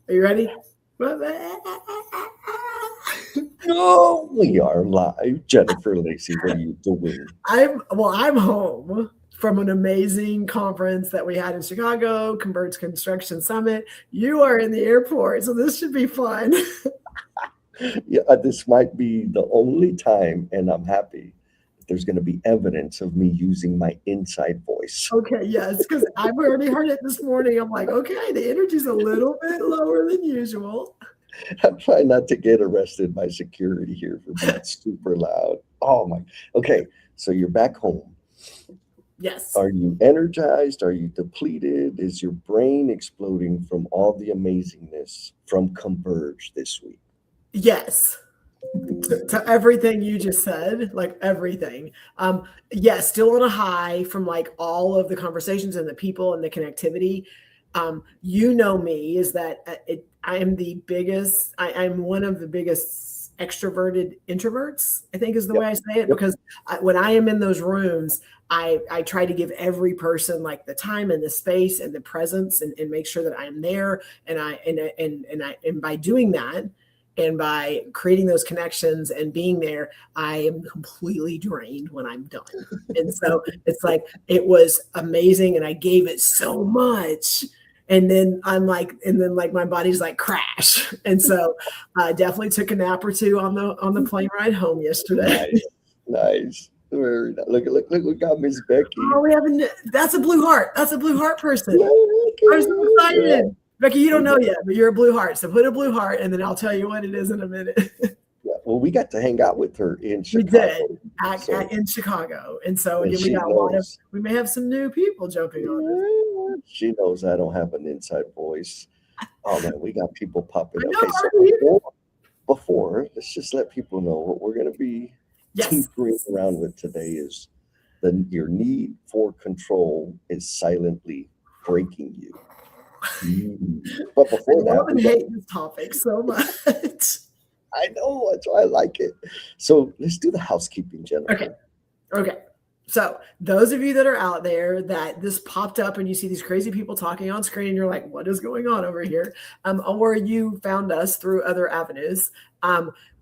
Are you ready? No, we are live. Jennifer Lacey, what are you doing? I'm home from an amazing conference that we had in Chicago, Converge Construction Summit. You are in the airport, so this should be fun. Yeah, this might be the only time, and I'm happy that there's going to be evidence of me using my inside voice. Okay, yes, because I've already heard it this morning. I'm like, okay, the energy's a little bit lower than usual. I'm trying not to get arrested by security here for being super loud. Oh my. Okay, so you're back home. Yes, Are you energized? Are you depleted? Is your brain exploding from all the amazingness from Converge this week? yes. To everything you just said, like everything. Yes, still on a high from like all of the conversations and the people and the connectivity. You know me is that I am the biggest. I'm one of the biggest extroverted introverts. I think is the Yep. way I say it Yep. because when I am in those rooms, I try to give every person like the time and the space and the presence and make sure that I'm there and by doing that and by creating those connections and being there, I am completely drained when I'm done. And so it's like it was amazing and I gave it so much. And then like my body's like crash. And so I definitely took a nap or two on the plane ride home yesterday. Nice. Nice. Very nice. Look, we got Miss Becky. Oh, that's a blue heart. That's a blue heart person. Look I'm so at her. excited. Becky, you Yeah. don't know yet, but you're a blue heart. So put a blue heart and then I'll tell you what it is in a minute. Yeah. Well, we got to hang out with her in We did Chicago. So, in Chicago, and so and again, we she got a lot of. knows. We may have some new people jumping on this. She knows I don't have an inside voice. Oh man, we got people popping. I know, Okay, so aren't you? before, let's just let people know what we're going to be Yes. tinkering around with today is your need for control is silently breaking you. But I before that, love and hate this topic so much. I know that's why I like it. So let's do the housekeeping, Okay. Jennifer. Okay. So those of you that are out there that this popped up and you see these crazy people talking on screen, and you're like, what is going on over here? Or you found us through other avenues.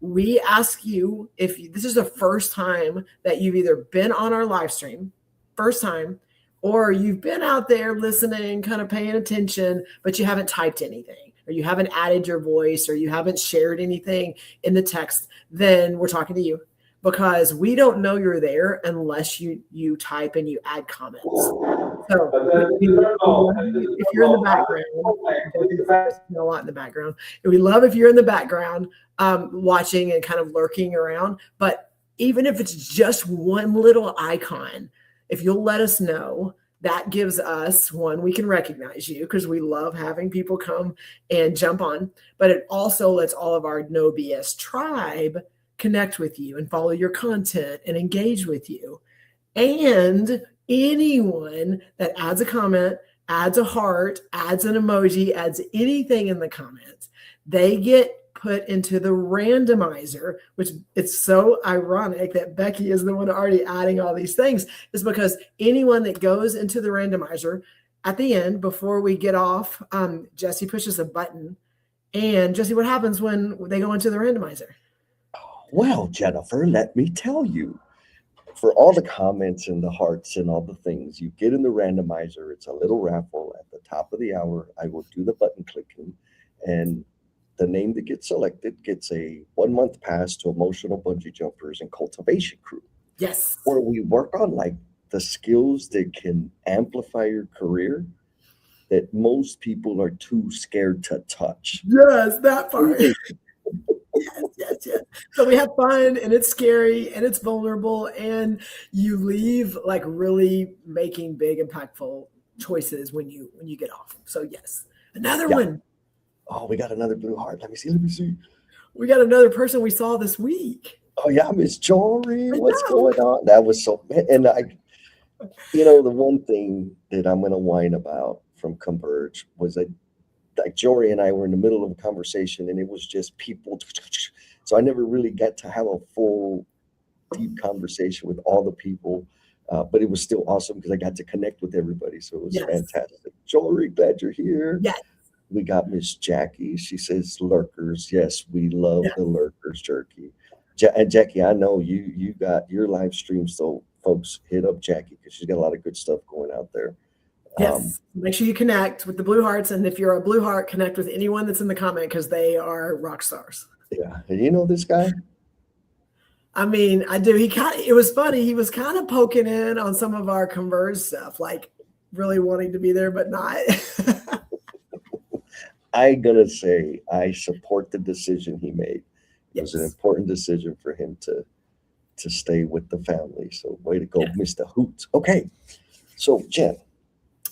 We ask you if this is the first time that you've either been on our live stream, first time, or you've been out there listening, kind of paying attention, but you haven't typed anything, or you haven't added your voice, or you haven't shared anything in the text, then we're talking to you because we don't know you're there unless you type and you add comments. So if you're in the background, a lot in the background. And we love if you're in the background watching and kind of lurking around. But even if it's just one little icon, if you'll let us know, that gives us one, we can recognize you because we love having people come and jump on. But it also lets all of our No BS tribe connect with you and follow your content and engage with you. And anyone that adds a comment, adds a heart, adds an emoji, adds anything in the comments, they get put into the randomizer, which it's so ironic that Becky is the one already adding all these things, is because anyone that goes into the randomizer at the end, before we get off, Jesse pushes a button. And Jesse, what happens when they go into the randomizer? Well, Jennifer, let me tell you. For all the comments and the hearts and all the things, you get in the randomizer. It's a little raffle at the top of the hour. I will do the button clicking, and the name that gets selected gets a 1 month pass to Emotional Bungee Jumpers and Cultivation Crew, Yes. where we work on like the skills that can amplify your career that most people are too scared to touch. Yes, that part. Yes. So we have fun and it's scary and it's vulnerable and you leave like really making big impactful choices when you get off. So yes. Another Yeah. one. Oh, we got another blue heart. Let me see. Let me see. We got another person we saw this week. Oh yeah, Miss Jory. I What's know. going on? That was so. And the one thing that I'm going to whine about from Converge was that like Jory and I were in the middle of a conversation and it was just people. So I never really got to have a full, deep conversation with all the people. But it was still awesome because I got to connect with everybody. So it was Yes. fantastic. Jory, glad you're here. Yes. We got Miss Jackie. She says lurkers. Yes, we love Yeah. the lurkers jerky. And Jackie, I know you got your live stream, so folks hit up Jackie because she's got a lot of good stuff going out there. Yes. Make sure you connect with the Blue Hearts. And if you're a Blue Heart, connect with anyone that's in the comment because they are rock stars. Yeah. And you know this guy? I mean, I do. It was funny. He was kind of poking in on some of our Converge stuff, like really wanting to be there, but not. I gotta say, I support the decision he made. It was an Yes. important decision for him to stay with the family. So way to go, Yeah. Mr. Hoots. Okay. So Jen,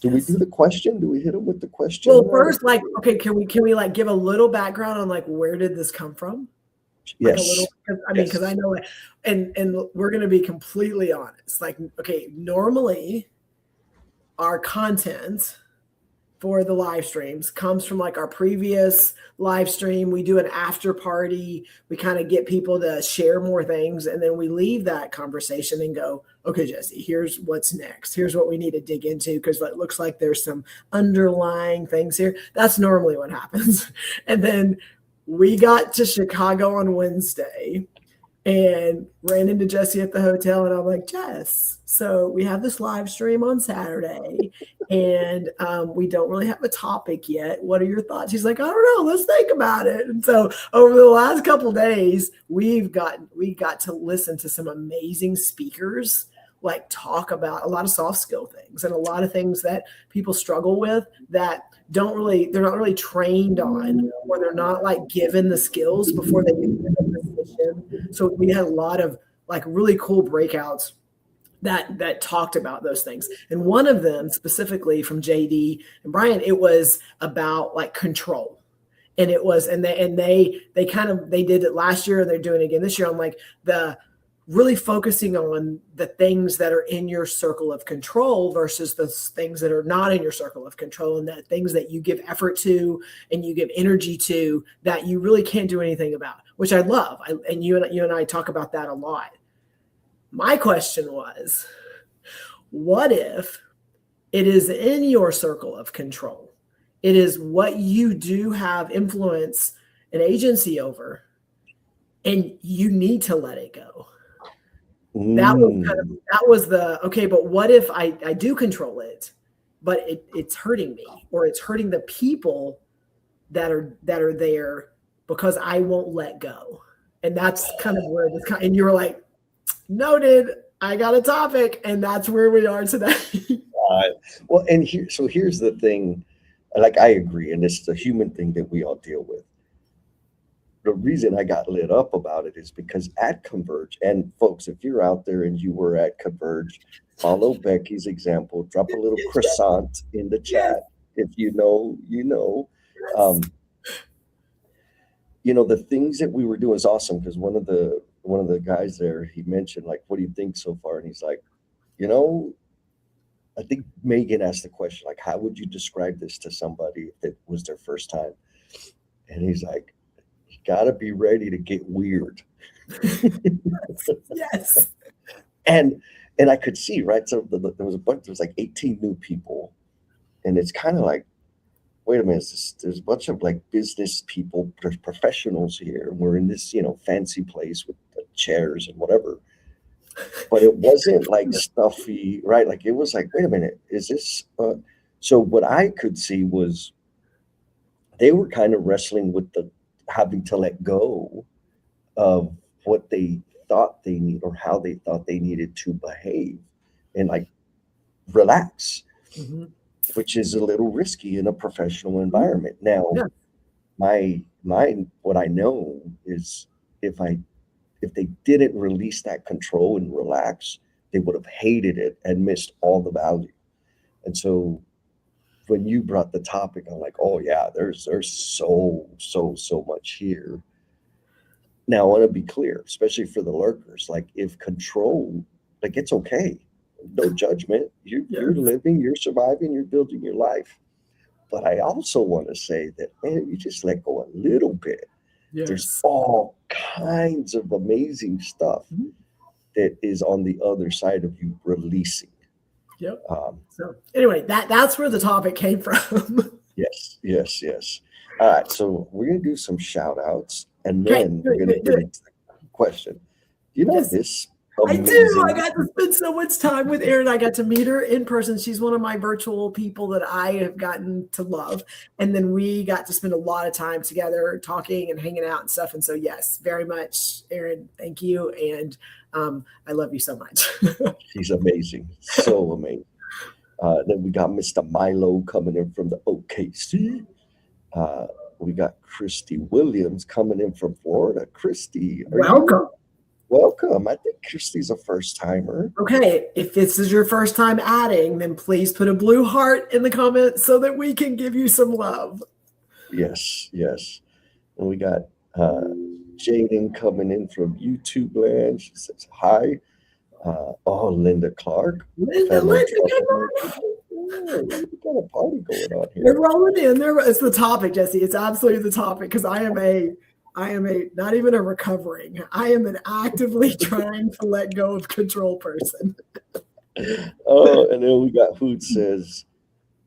do we do the question? Do we hit him with the question? Well, first, like, okay, can we like give a little background on like where did this come from? Like Yes. a little, because I know, and we're going to be completely honest. Like, okay, normally our content for the live streams comes from like our previous live stream. We do an after party. We kind of get people to share more things, and then we leave that conversation and go, okay, Jesse, here's what's next. Here's what we need to dig into because it looks like there's some underlying things here. That's normally what happens. And then we got to Chicago on Wednesday and ran into Jesse at the hotel, and I'm like, Jess, so we have this live stream on Saturday, and we don't really have a topic yet. What are your thoughts? He's like, I don't know. Let's think about it. And so over the last couple of days, we got to listen to some amazing speakers like talk about a lot of soft skill things and a lot of things that people struggle with that they're not really trained on, or they're not like given the skills before they get into the position. So we had a lot of like really cool breakouts that talked about those things. And one of them specifically from JD and Brian, it was about like control. And it was, and they did it last year and they're doing it again this year on like the really focusing on the things that are in your circle of control versus the things that are not in your circle of control, and that things that you give effort to and you give energy to that you really can't do anything about, which I love. And you and I talk about that a lot. My question was, what if it is in your circle of control? It is what you do have influence and agency over, and you need to let it go. That was the, okay, but what if I do control it, but it's hurting me, or it's hurting the people that are there because I won't let go. And that's kind of where this, and you were like, noted, I got a topic, and that's where we are today. Well, and here's the thing, like I agree, and it's the human thing that we all deal with. The reason I got lit up about it is because at Converge, and folks, if you're out there and you were at Converge, follow Becky's example, drop a little croissant in the chat. If you know, you know. The things that we were doing is awesome, because one of the guys there, he mentioned like, what do you think so far? And he's like, I think Megan asked the question, like, how would you describe this to somebody if it was their first time? And he's like, you got to be ready to get weird. Yes. And I could see, right? So there was like 18 new people, and it's kind of like, wait a minute, there's a bunch of like business people, there's professionals here, and we're in this, fancy place with the chairs and whatever. But it wasn't like stuffy, right? Like it was like, wait a minute, is this? So what I could see was they were kind of wrestling with the having to let go of what they thought they need, or how they thought they needed to behave and like relax, which is a little risky in a professional environment. Now, what I know is if they didn't release that control and relax, they would have hated it and missed all the value. And so when you brought the topic, I'm like, oh yeah, there's so much here. Now I want to be clear, especially for the lurkers, like if control, like it's okay. No judgment. You're living, you're surviving, you're building your life. But I also want to say that, man, you just let go a little bit. Yes. There's all kinds of amazing stuff that is on the other side of you releasing. Yep. So anyway, that's where the topic came from. Yes, yes, yes. All right, so we're gonna do some shout outs and Okay, then do we're it, gonna do it, do get it. into the question. You know Yes. this I do. I amazing. got to spend so much time with Erin. I got to meet her in person. She's one of my virtual people that I have gotten to love. And then we got to spend a lot of time together talking and hanging out and stuff. And so, yes, very much, Erin, thank you. And I love you so much. She's amazing, so amazing. Then we got Mr. Milo coming in from the OKC. Uh, we got Christy Williams coming in from Florida. Christy, are you Welcome. welcome? I think Christy's a first timer. Okay, if this is your first time adding, then please put a blue heart in the comments so that we can give you some love. Yes, yes. And we got Jaden coming in from YouTube land. She says hi. Oh, Linda Clark, Linda, fellow Linda, come troublemaker. on. Yeah, we got a party going on They're here. rolling in. It's the topic, Jesse. It's absolutely the topic because I am a not even a recovering. I am an actively trying to let go of control person. Oh, and then we got Hoot says,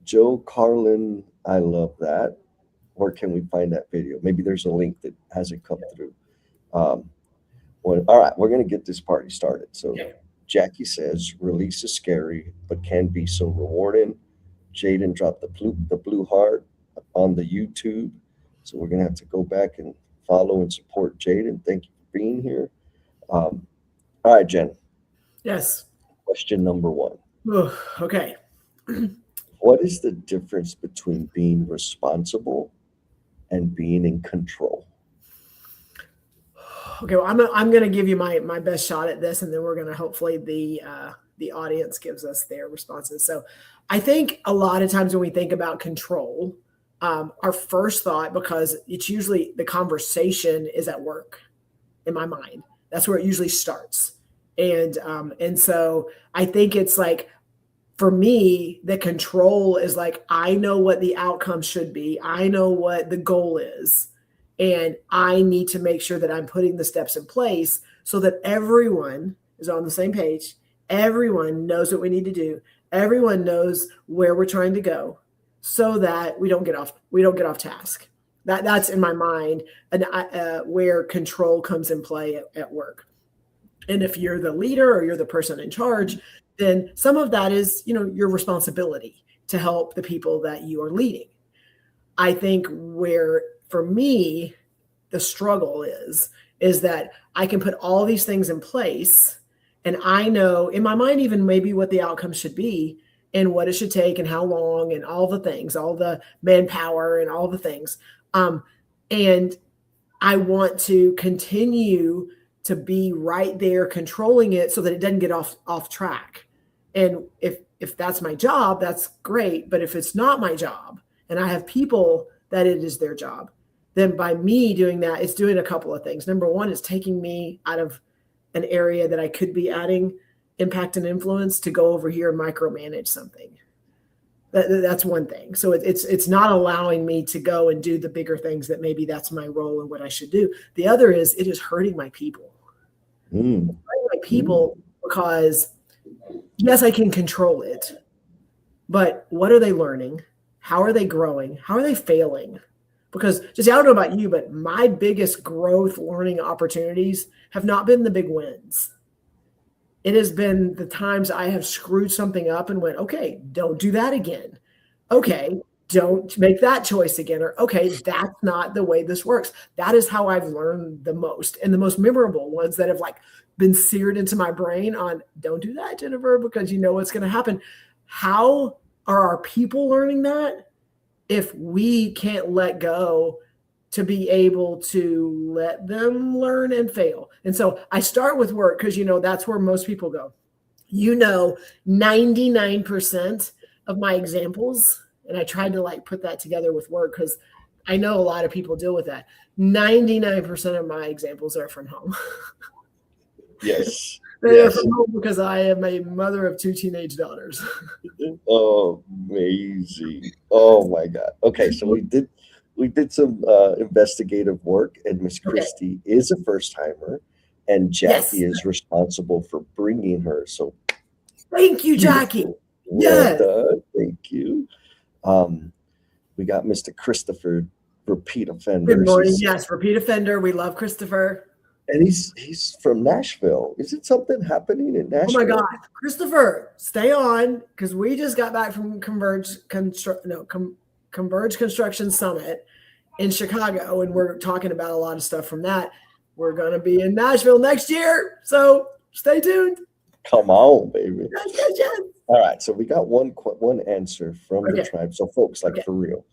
Joe Carlin, I love that. Where can we find that video? Maybe there's a link that hasn't come through. All right, we're going to get this party started. So Okay. Jackie says, release is scary, but can be so rewarding. Jaden dropped the blue heart on the YouTube. So we're going to have to go back and follow and support Jaden. Thank you for being here. All right, Jen. Yes. Question number 1. Okay. What is the difference between being responsible and being in control? Okay, well, I'm going to give you my best shot at this, and then we're going to hopefully the audience gives us their responses. So, I think a lot of times when we think about control, our first thought, because it's usually the conversation is at work, in my mind. That's where it usually starts, and so I think it's like, for me, the control is like, I know what the outcome should be. I know what the goal is. And I need to make sure that I'm putting the steps in place so that everyone is on the same page. Everyone knows what we need to do. Everyone knows where we're trying to go so that we don't get off task. That's in my mind, and where control comes in play at work. And if you're the leader or you're the person in charge, then some of that is, your responsibility to help the people that you are leading. I think where, for me, the struggle is that I can put all these things in place, and I know in my mind even maybe what the outcome should be and what it should take and how long and all the things, all the manpower and all the things. And I want to continue to be right there controlling it so that it doesn't get off track. And if that's my job, that's great. But if it's not my job and I have people that it is their job, then by me doing that, it's doing a couple of things. Number one, it's taking me out of an area that I could be adding impact and influence to go over here and micromanage something. That's one thing. So it's not allowing me to go and do the bigger things that maybe that's my role and what I should do. The other is it is hurting my people. Hurting my people because yes, I can control it, but what are they learning? How are they growing? How are they failing? Because just, I don't know about you, but my biggest growth learning opportunities have not been the big wins. It has been the times I have screwed something up and went, okay, don't do that again. Okay, don't make that choice again. Or, okay, that's not the way this works. That is how I've learned the most. And the most memorable ones that have been seared into my brain on, don't do that, Jennifer, because you know what's going to happen. How are our people learning that if we can't let go to be able to let them learn and fail? And so I start with work because, that's where most people go. 99% of my examples, and I tried to put that together with work because I know a lot of people deal with that. 99% of my examples are from home. Yes. They're from home because I am a mother of 2 teenage daughters. Oh, amazing. Oh my God. Okay, so we did some investigative work, and Miss Christie is a first timer, and Jackie is responsible for bringing her. So thank you, Jackie. Well done. Thank you. We got Mr. Christopher, repeat offender. Good morning. Yes, repeat offender. We love Christopher. And he's from Nashville. Is it something happening in Oh my Nashville? God, Christopher, stay on because we just got back from Converge Construction Summit in Chicago, and we're talking about a lot of stuff from that. We're going to be in Nashville next year, so stay tuned. Come on, baby. Yes. All right, so we got one answer from the tribe. So, folks, like for real,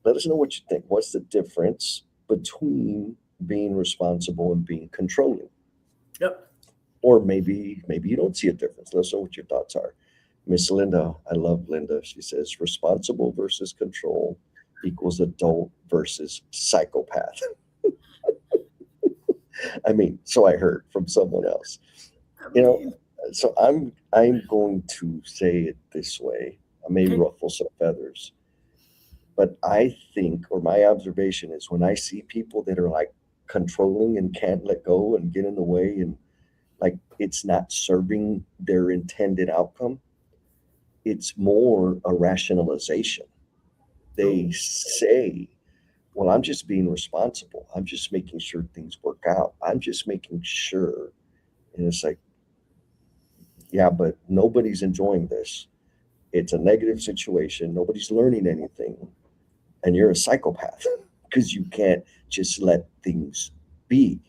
let us know what you think. What's the difference between being responsible and being controlling? Yep. Or maybe you don't see a difference. Let us know what your thoughts are. Miss Linda, I love Linda. She says responsible versus control equals adult versus psychopath. I mean, so I heard from someone else. You know, so I'm going to say it this way. I may ruffle some feathers, but I think, or my observation is, when I see people that are like controlling and can't let go and get in the way, and like it's not serving their intended outcome, it's more a rationalization. They say, well, I'm just being responsible. I'm just making sure things work out. I'm just making sure. And it's like, yeah, but nobody's enjoying this. It's a negative situation. Nobody's learning anything. And you're a psychopath because you can't just let things be.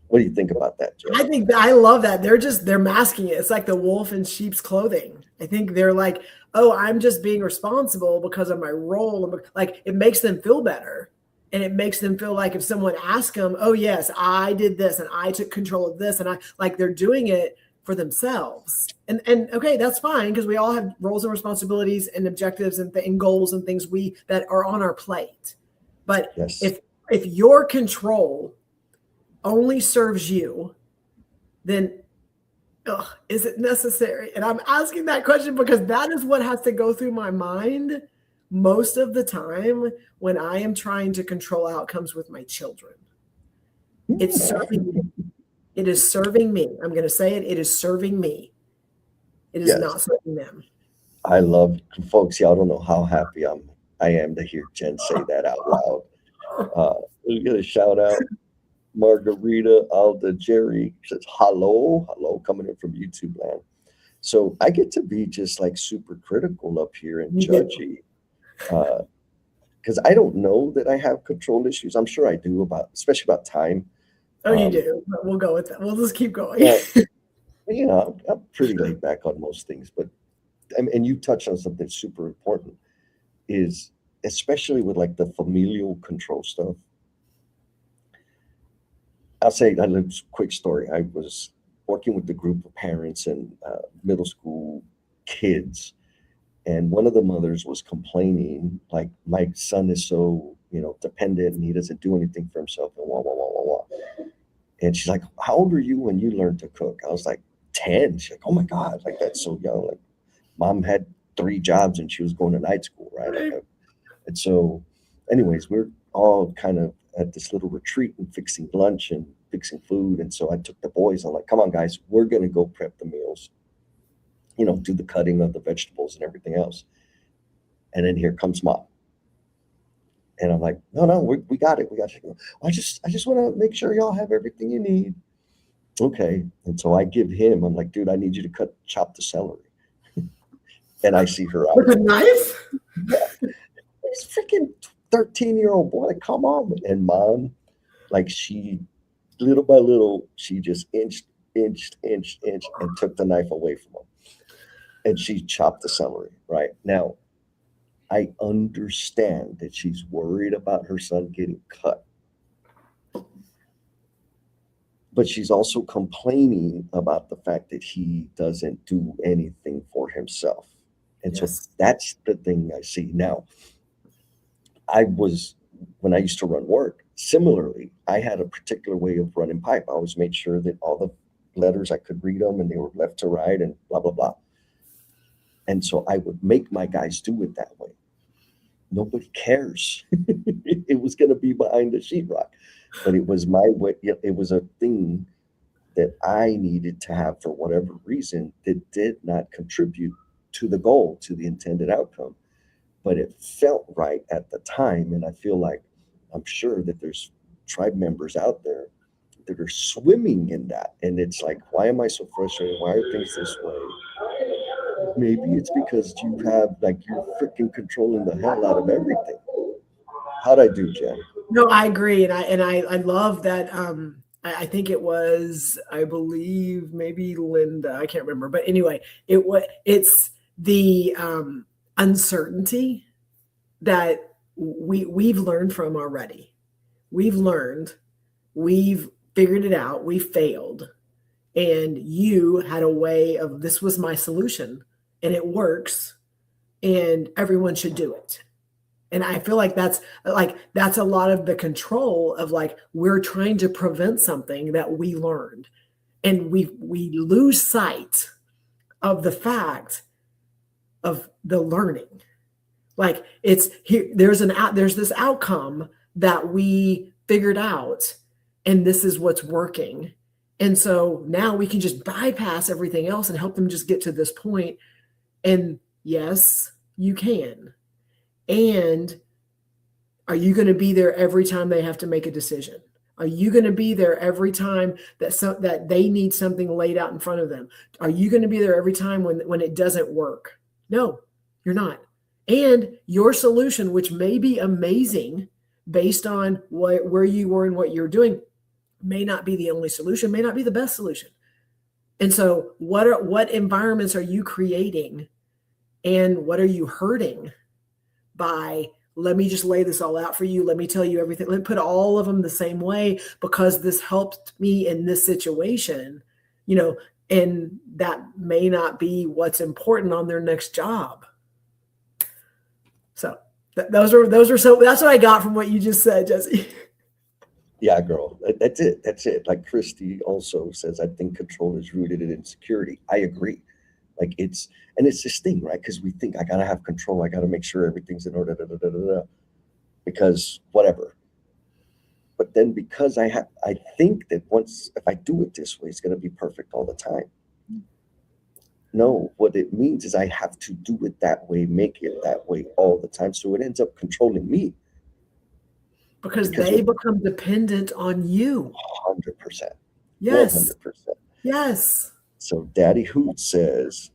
What do you think about that, Jeff? I think I love that. They're masking it. It's like the wolf in sheep's clothing. I think they're like, oh, I'm just being responsible because of my role. Like it makes them feel better. And it makes them feel like if someone asks them, oh, yes, I did this and I took control of this. And I like they're doing it for themselves. And okay, that's fine because we all have roles and responsibilities and objectives and goals and things that are on our plate. But if your control only serves you, then is it necessary? And I'm asking that question because that is what has to go through my mind most of the time when I am trying to control outcomes with my children. It's serving me. It is serving me. I'm going to say it. It is serving me. It is not serving them. I love, folks, y'all don't know how happy I am to hear Jen say that out loud. We get a shout out. Margarita Alda Jerry says, hello, coming in from YouTube land. So I get to be just like super critical up here and judgy. Because I don't know that I have control issues. I'm sure I do, especially about time. Oh, you do. But we'll go with that. We'll just keep going. You know, I'm pretty laid back on most things, but and you touched on something super important, is especially with like the familial control stuff. I'll say a quick story. I was working with a group of parents and middle school kids, and one of the mothers was complaining, like, my son is so, dependent and he doesn't do anything for himself and wah, wah, wah, wah, wah. And she's like, how old were you when you learned to cook? I was like, 10. She's like, oh my God, like that's so young. Like mom had 3 jobs and she was going to night school, right? And so anyways, we're all kind of at this little retreat and fixing lunch and fixing food. And so I took the boys. I'm like, come on, guys, we're going to go prep the meals, do the cutting of the vegetables and everything else. And then here comes mom. And I'm like, no, we got it. We got it. I just want to make sure y'all have everything you need. Okay. And so I give him, I'm like, dude, I need you to chop the celery. And I see her out. With a knife? Yeah. This freaking 13-year-old boy, like, come on. And mom, like, she, little by little, she just inched, and took the knife away from him. And she chopped the celery, right? Now, I understand that she's worried about her son getting cut. But she's also complaining about the fact that he doesn't do anything for himself. And so that's the thing I see. Now, when I used to run work, similarly, I had a particular way of running pipe. I always made sure that all the letters, I could read them and they were left to right and blah, blah, blah. And so I would make my guys do it that way. Nobody cares. It was going to be behind the sheetrock, but it was my way. It was a thing that I needed to have for whatever reason that did not contribute to the goal, to the intended outcome. but it felt right at the time. And I feel like I'm sure that there's tribe members out there that are swimming in that. And it's like, why am I so frustrated? Why are things this way? Maybe it's because you have like you're freaking controlling the hell out of everything. How'd I do, Jen? No, I agree, and I love that. I think it was, I believe, maybe Linda. I can't remember, but anyway, it's the uncertainty that we've learned from already. We've learned, we've figured it out, we failed, and you had a way of this was my solution, and it works, and everyone should do it. And I feel like that's a lot of the control of like we're trying to prevent something that we learned, and we lose sight of the fact of the learning. Like it's here, there's this outcome that we figured out, and this is what's working. And so now we can just bypass everything else and help them just get to this point. And yes, you can. And are you going to be there every time they have to make a decision? Are you going to be there every time that they need something laid out in front of them? Are you going to be there every time when it doesn't work? No, you're not. And your solution, which may be amazing based on where you were and what you're doing, may not be the only solution, may not be the best solution. And so what environments are you creating, and what are you hurting by, let me just lay this all out for you. Let me tell you everything. Let me put all of them the same way because this helped me in this situation, and that may not be what's important on their next job. So those are so that's what I got from what you just said, Jesse. Yeah, girl. That's it. That's it. Like Christy also says, I think control is rooted in insecurity. I agree. Like it's this thing, right? Because we think I gotta have control. I gotta make sure everything's in order, because whatever. But then because I think that if I do it this way, it's gonna be perfect all the time. No, what it means is I have to do it that way, make it that way all the time. So it ends up controlling me. Because they become dependent on you. 100%. Yes. 100%. Yes. So Daddy Hoot says,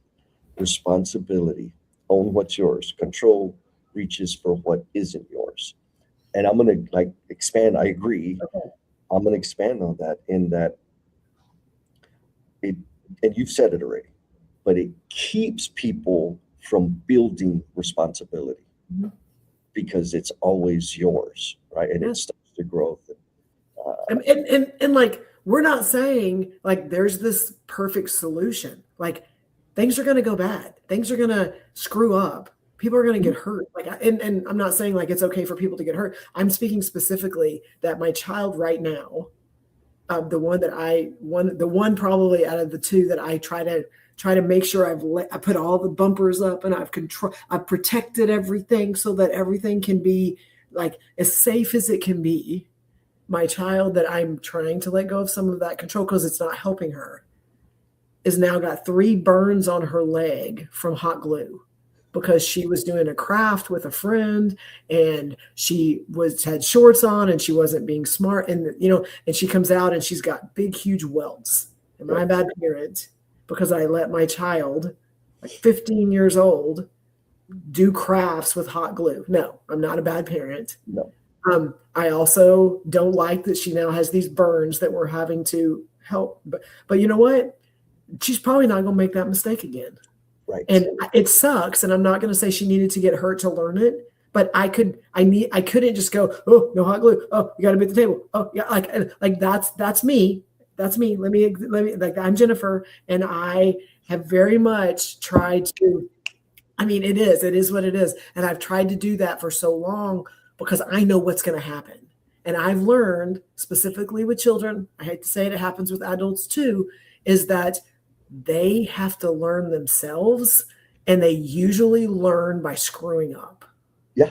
responsibility, own what's yours. Control reaches for what isn't yours. And I'm going to expand. I agree. Okay. I'm going to expand on that in that and you've said it already, but it keeps people from building responsibility because it's always yours, right? And it starts to grow. And like, we're not saying like there's this perfect solution. Like things are going to go bad. Things are going to screw up. People are going to get hurt. Like, and I'm not saying like it's okay for people to get hurt. I'm speaking specifically that my child right now, the one probably out of the two that I try to make sure I put all the bumpers up and I've protected everything so that everything can be like as safe as it can be. My child that I'm trying to let go of some of that control because it's not helping her is now got 3 burns on her leg from hot glue because she was doing a craft with a friend and she had shorts on and she wasn't being smart. And, and she comes out and she's got big, huge welts. Am I a bad parent? Because I let my child, like 15 years old, do crafts with hot glue. No, I'm not a bad parent. No. I also don't like that she now has these burns that we're having to help. But you know what? She's probably not going to make that mistake again. Right. And it sucks. And I'm not going to say she needed to get hurt to learn it. But I couldn't just go, oh, no hot glue. Oh, you got to be at the table. Oh, yeah. Like that's me. That's me. Let me like I'm Jennifer, and I have very much tried to. I mean, it is what it is, and I've tried to do that for so long because I know what's going to happen, and I've learned specifically with children. I hate to say it happens with adults too, is that they have to learn themselves, and they usually learn by screwing up. Yeah.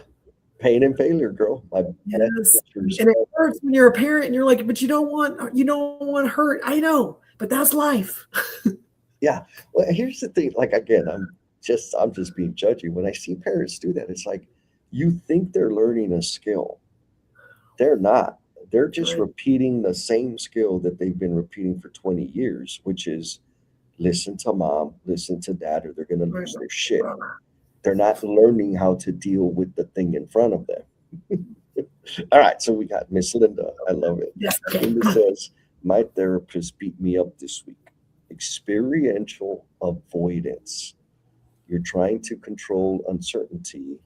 Pain and failure, girl. Yes. And it hurts when you're a parent and you're like, but you don't want hurt. I know, but that's life. Yeah. Well, here's the thing. Like, again, I'm just being judgy. When I see parents do that, it's like, You think they're learning a skill. They're not. They're just Right. repeating the same skill that they've been repeating for 20 years, which is listen to mom, listen to dad, or they're going to Right. lose their shit. They're not learning how to deal with the thing in front of them. All right, so we got Miss Linda. I love it. Yes. Okay. Linda says, my therapist beat me up this week. Experiential avoidance. You're trying to control uncertainty.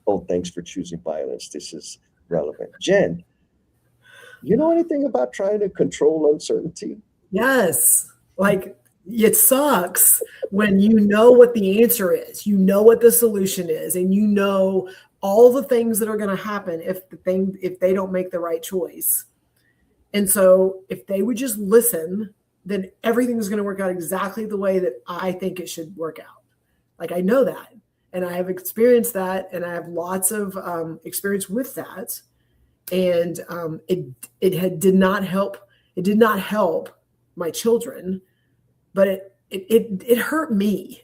Oh, thanks for choosing violence. This is relevant. Jen, you know anything about trying to control uncertainty? Yes. Like it sucks when you know what the answer is, you know what the solution is, and you know all the things that are going to happen if they don't make the right choice. And so if they would just listen, then everything is going to work out exactly the way that I think it should work out. Like I know that, and I have experienced that, and I have lots of experience with that. And it did not help. It did not help my children, but it hurt me.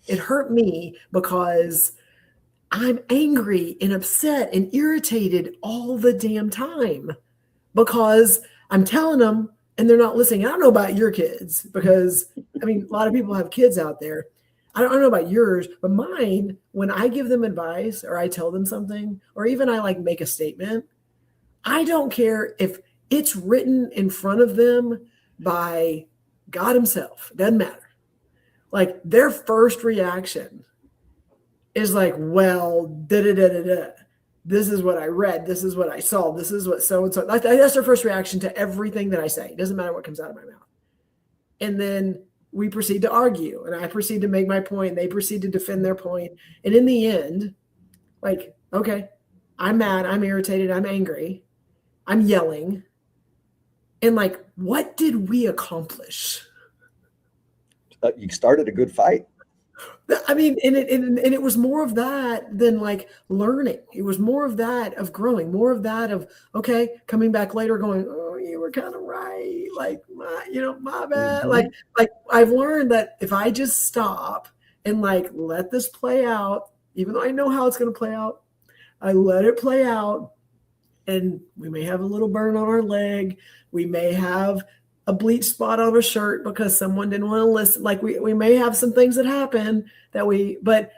It hurt me because I'm angry and upset and irritated all the damn time because I'm telling them and they're not listening. I don't know about your kids because I mean, a lot of people have kids out there. I don't know about yours, but mine, when I give them advice or I tell them something, or even I like make a statement, I don't care if it's written in front of them by God himself. It doesn't matter. Like their first reaction is like, well, da da da da da. This is what I read. This is what I saw. This is what so and so. That's their first reaction to everything that I say. It doesn't matter what comes out of my mouth. And then we proceed to argue, and I proceed to make my point, and they proceed to defend their point. And in the end, like, okay, I'm mad, I'm irritated, I'm angry, I'm yelling. And like, what did we accomplish? You started a good fight. I mean, and it was more of that than like learning. It was more of that of growing, more of that of, okay, coming back later going, oh, you were kind of right. Like, my bad. Mhm. Like I've learned that if I just stop and like, let this play out, even though I know how it's going to play out, I let it play out. And we may have a little burn on our leg. We may have a bleach spot on a shirt because someone didn't want to listen. Like we may have some things that happen but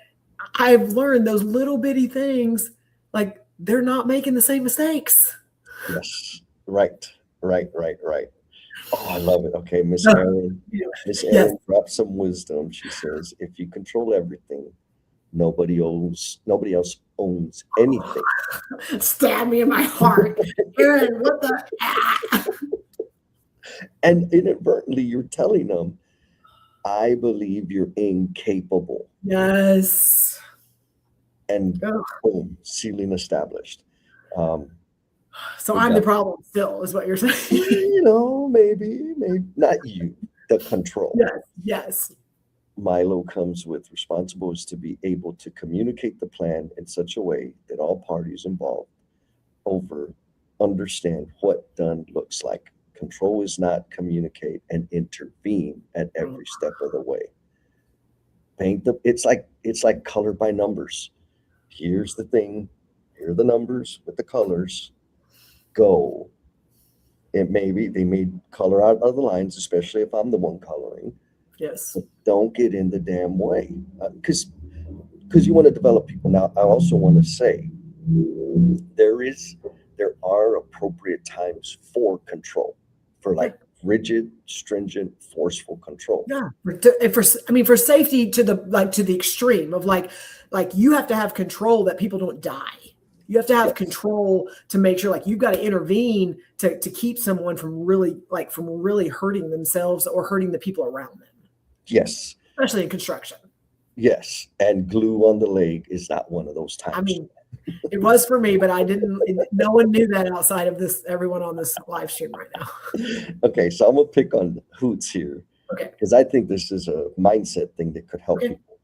I've learned those little bitty things, like they're not making the same mistakes. Yes. Right. Oh, I love it. Okay, Miss Aaron. Miss Aaron Yes. dropped some wisdom. She says, if you control everything, nobody else owns anything. Stab me in my heart. Aaron, what the? And inadvertently, you're telling them, I believe you're incapable. Yes. And Ugh. boom, ceiling established. So I'm the problem still, is what you're saying. Maybe not you, the control. Yes. Milo comes with responsible is to be able to communicate the plan in such a way that all parties involved understand what done looks like. Control is not communicate and intervene at every step of the way. It's like color by numbers. Here's the thing, here are the numbers with the colors. Go. They may color out other lines, especially if I'm the one coloring. Yes. But don't get in the damn way, because you want to develop people. Now, I also want to say there are appropriate times for control, for like rigid, stringent, forceful control. Yeah, for safety to the extreme of like you have to have control that people don't die. You have to have control to make sure like you've got to intervene to keep someone from really hurting themselves or hurting the people around them. Yes. Especially in construction. Yes. And glue on the leg is not one of those times. I mean, it was for me, but no one knew that outside of everyone on this live stream right now. Okay. So I'm going to pick on Hoots here. Okay. Because I think this is a mindset thing that could help people.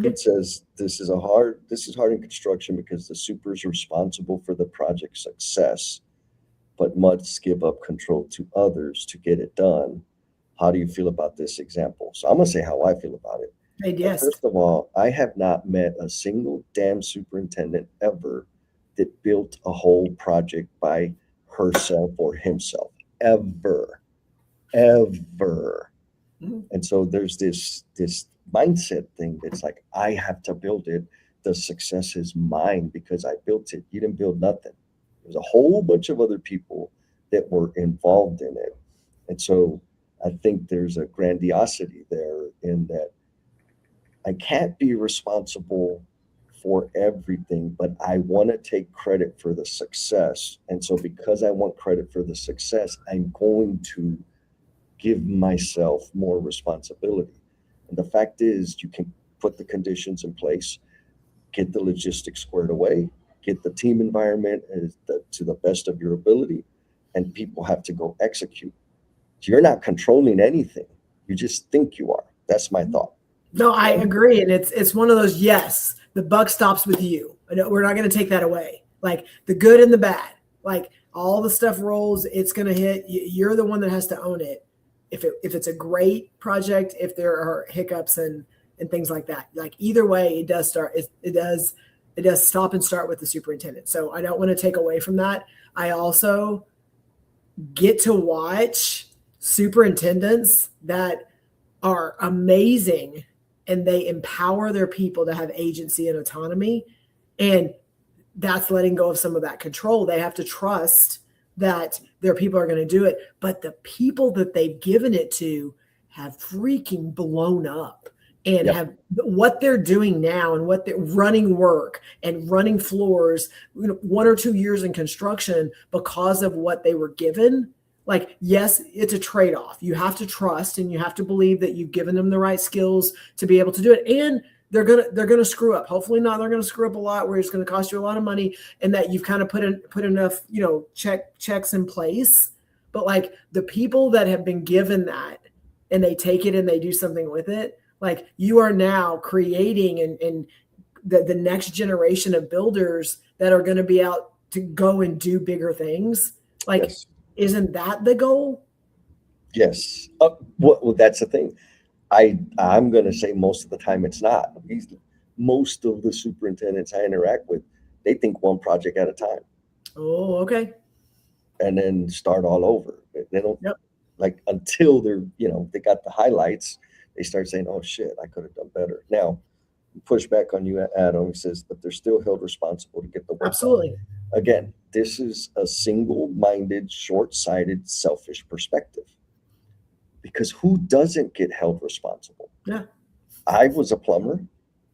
It says this is hard in construction because the super is responsible for the project's success, but must give up control to others to get it done. How do you feel about this example? So I'm going to say how I feel about it. Yes. First of all, I have not met a single damn superintendent ever that built a whole project by herself or himself. Ever. Ever. Mhm. And so there's this mindset thing that's like, I have to build it. The success is mine because I built it. You didn't build nothing. There's a whole bunch of other people that were involved in it. And so I think there's a grandiosity there in that I can't be responsible for everything, but I want to take credit for the success. And so because I want credit for the success, I'm going to give myself more responsibility. And the fact is, you can put the conditions in place, get the logistics squared away, get the team environment to the best of your ability, and people have to go execute. You're not controlling anything. You just think you are. That's my thought. No, I agree. And it's one of those, yes, the buck stops with you. We're not going to take that away. Like the good and the bad, like all the stuff rolls, it's going to hit. You're the one that has to own it. If it's a great project, if there are hiccups and things like that, like either way, it does start. It does stop and start with the superintendent. So I don't want to take away from that. I also get to watch superintendents that are amazing and they empower their people to have agency and autonomy. And that's letting go of some of that control. They have to trust that their people are going to do it. But the people that they've given it to have freaking blown up and have what they're doing now and what they're running work and running floors, 1 or 2 years in construction because of what they were given. Like, yes, it's a trade-off. You have to trust and you have to believe that you've given them the right skills to be able to do it. And they're gonna screw up. Hopefully not. They're gonna screw up a lot where it's gonna cost you a lot of money, and that you've kind of put enough, checks in place. But like the people that have been given that and they take it and they do something with it, like you are now creating and the next generation of builders that are going to be out to go and do bigger things. Like, Yes. Isn't that the goal? Yes. Well, that's the thing. I'm going to say most of the time it's not. Most of the superintendents I interact with, they think one project at a time Oh, okay. and then start all over. They don't Yep. like until they're, they got the highlights, they start saying, oh shit, I could have done better. Now, push back on you, Adam. He says, but they're still held responsible to get the work done. Absolutely. Again, this is a single-minded, short-sighted, selfish perspective. Because who doesn't get held responsible? Yeah. I was a plumber.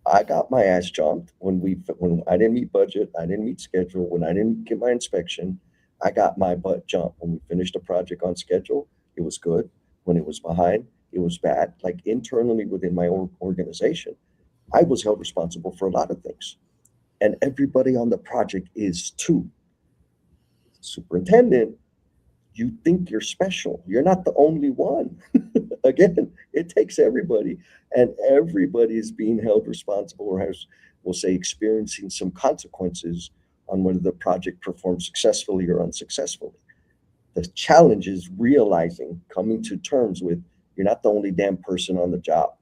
I got my ass jumped when I didn't meet budget, I didn't meet schedule, when I didn't get my inspection, I got my butt jumped. When we finished a project on schedule, it was good. When it was behind, it was bad. Like internally within my organization, I was held responsible for a lot of things. And everybody on the project is too. Superintendent, you think you're special. You're not the only one. Again, it takes everybody, and everybody is being held responsible or we'll say, experiencing some consequences on whether the project performs successfully or unsuccessfully. The challenge is realizing, coming to terms with, you're not the only damn person on the job.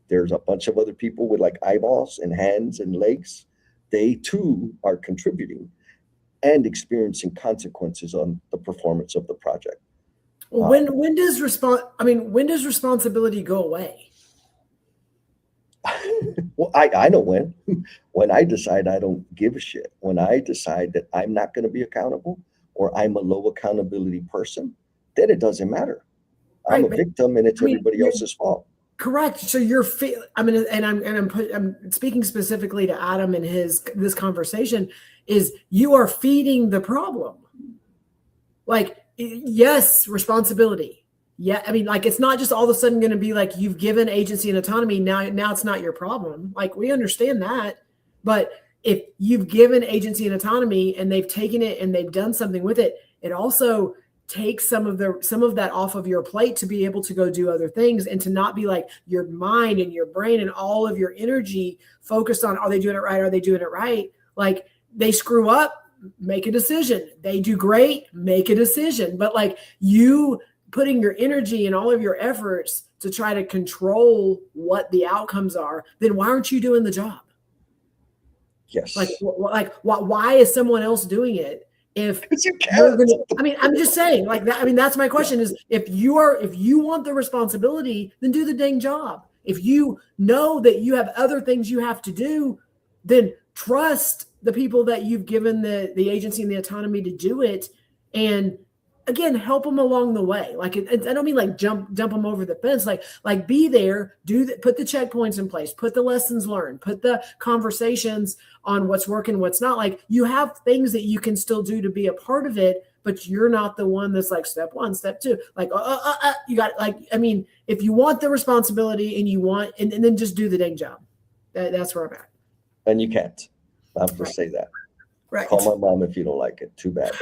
There's a bunch of other people with like eyeballs and hands and legs. They too are contributing and experiencing consequences on the performance of the project. Well, when does responsibility go away? Well, I know when. When I decide I don't give a shit. When I decide that I'm not going to be accountable or I'm a low accountability person, then it doesn't matter. I'm a victim and it's everybody else's fault. Correct. So I'm speaking specifically to Adam and this conversation is you are feeding the problem. Like, yes, responsibility. Yeah. I mean, like, it's not just all of a sudden going to be like, you've given agency and autonomy. Now it's not your problem. Like, we understand that, but if you've given agency and autonomy and they've taken it and they've done something with it, it also take some of that off of your plate to be able to go do other things and to not be like your mind and your brain and all of your energy focused on, are they doing it right? Are they doing it right? Like, they screw up, make a decision. They do great, make a decision. But like, you putting your energy and all of your efforts to try to control what the outcomes are, then why aren't you doing the job? Yes. Like why is someone else doing it? If you you're can't. gonna, I mean, I'm just saying like that. I mean, that's my question is if you want the responsibility, then do the dang job. If you know that you have other things you have to do, then trust the people that you've given the agency and the autonomy to do it. And again, help them along the way. Like I don't mean like jump them over the fence. Like be there, put the checkpoints in place, put the lessons learned, put the conversations on what's working, what's not. Like you have things that you can still do to be a part of it, but you're not the one that's like step one, step two. Like you got like, I mean, if you want the responsibility and you want, and then just do the dang job. That's where I'm at. And you can't. I have to say that. Right. Call my mom if you don't like it. Too bad.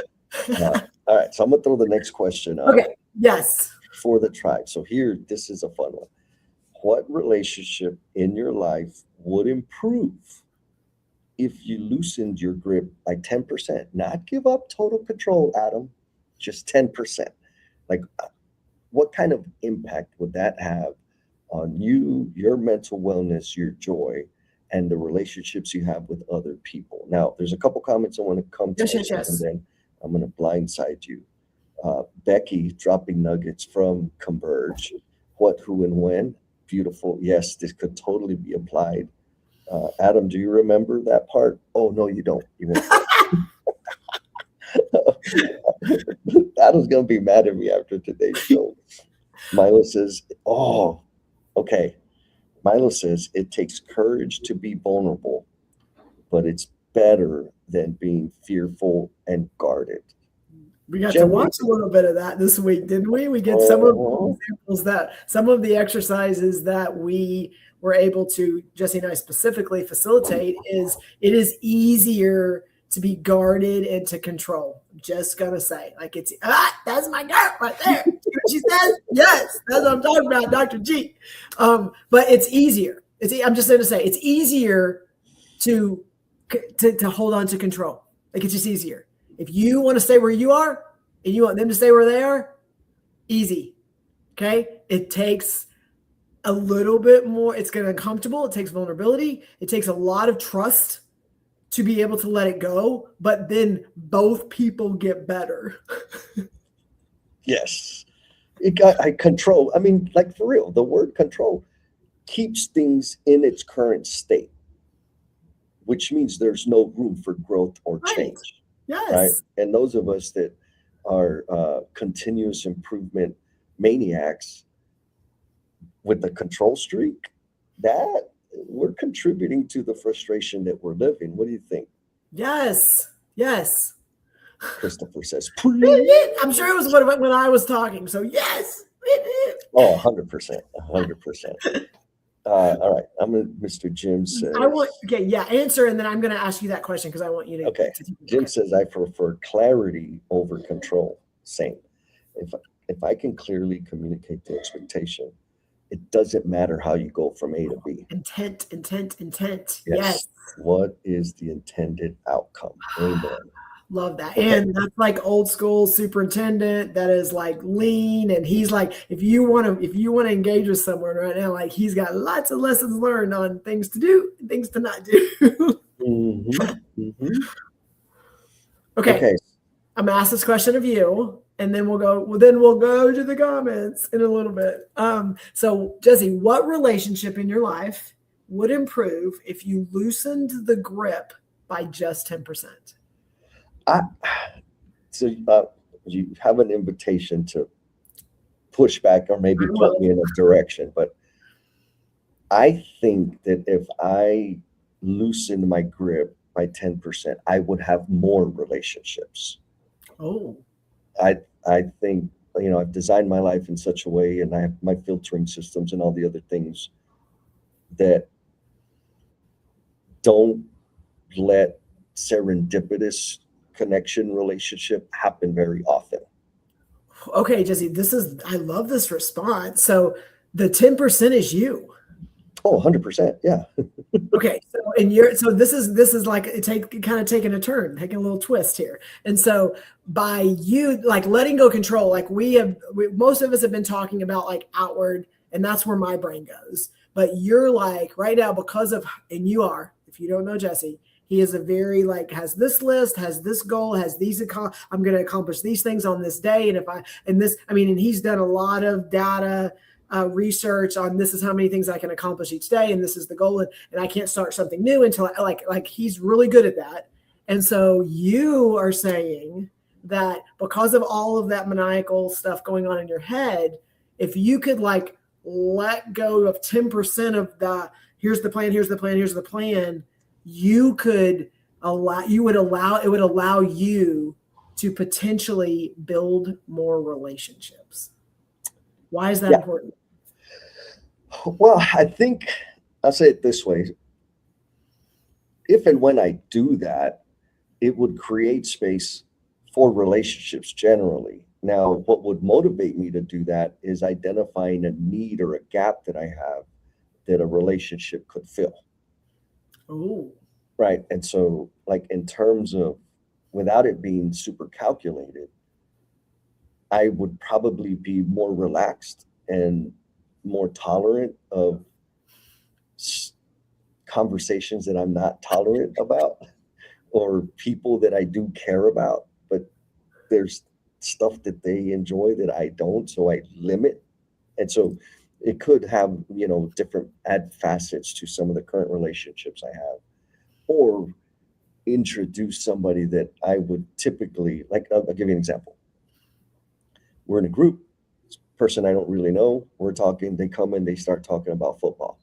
All right. So I'm going to throw the next question up. Okay. Yes. For the tribe. So here, this is a fun one. What relationship in your life would improve if you loosened your grip by 10%? Not give up total control, Adam, just 10%. Like, what kind of impact would that have on you, your mental wellness, your joy, and the relationships you have with other people? Now, there's a couple comments I want to come to, Yes. and then I'm going to blindside you. Becky dropping nuggets from Converge. What, who, and when? Beautiful. Yes, this could totally be applied. Adam, do you remember that part? Oh, no, you don't. You won't. Adam's going to be mad at me after today's show. Milo says, oh, okay. Milo says, it takes courage to be vulnerable, but it's better than being fearful and guarded. We got to watch a little bit of that this week, didn't we? We get some of the examples some of the exercises that we were able to, Jesse and I specifically facilitate, it is easier to be guarded and to control. I'm just gonna say, like that's my girl right there. See what she says? Yes, that's what I'm talking about, Dr. G. But it's easier. I'm just going to say it's easier to hold on to control. Like it's just easier. If you want to stay where you are and you want them to stay where they are, easy. Okay. It takes a little bit more. It's going to be uncomfortable. It takes vulnerability. It takes a lot of trust to be able to let it go. But then both people get better. Yes. I control. I mean, like for real, the word control keeps things in its current state, which means there's no room for growth or change. Right. Yes. Right. And those of us that are continuous improvement maniacs with the control streak, that we're contributing to the frustration that we're living. What do you think? Yes. Yes. Christopher says, I'm sure it was when I was talking. So yes. Oh, 100%. 100%. All right. Mr. Jim says. Answer, and then I'm going to ask you that question because I want you to. Okay. Jim says, I prefer clarity over control. Same. If I can clearly communicate the expectation, it doesn't matter how you go from A to B. Intent. Yes. What is the intended outcome? Amen. Love that. Okay. And that's like old school superintendent that is like lean. And he's like, if you want to engage with someone right now, like he's got lots of lessons learned on things to do and things to not do. Okay. I'm gonna ask this question of you, and then we'll go to the comments in a little bit. So Jesse, what relationship in your life would improve if you loosened the grip by just 10%? So you have an invitation to push back or maybe put me in a direction, but I think that if I loosened my grip by 10%, I would have more relationships. Oh, I think, I've designed my life in such a way, and I have my filtering systems and all the other things that don't let serendipitous connection relationship happen very often. Okay, Jesse, I love this response. So the 10% is you. Oh, 100%. Yeah. Okay, so this is like kind of taking a turn, taking a little twist here. And so by you like letting go control, like most of us have been talking about like outward, and that's where my brain goes. But you're like right now because of, and you are, if you don't know Jesse, he is a very like has this list, has this goal, has these I'm going to accomplish these things on this day, and he's done a lot of data research on this is how many things I can accomplish each day, and this is the goal, and I can't start something new until like he's really good at that. And so you are saying that because of all of that maniacal stuff going on in your head, if you could like let go of 10% of the here's the plan, here's the plan, here's the plan, it would allow you to potentially build more relationships. Why is that important? Well, I think I'll say it this way. If and when I do that, it would create space for relationships generally. Now, what would motivate me to do that is identifying a need or a gap that I have that a relationship could fill. Oh, right. And so, like, in terms of without it being super calculated, I would probably be more relaxed and more tolerant of conversations that I'm not tolerant about or people that I do care about, but there's stuff that they enjoy that I don't, so I limit. And so it could have, different add facets to some of the current relationships I have, or introduce somebody that I would typically, like, I'll give you an example. We're in a group, person I don't really know, we're talking, they come in, they start talking about football.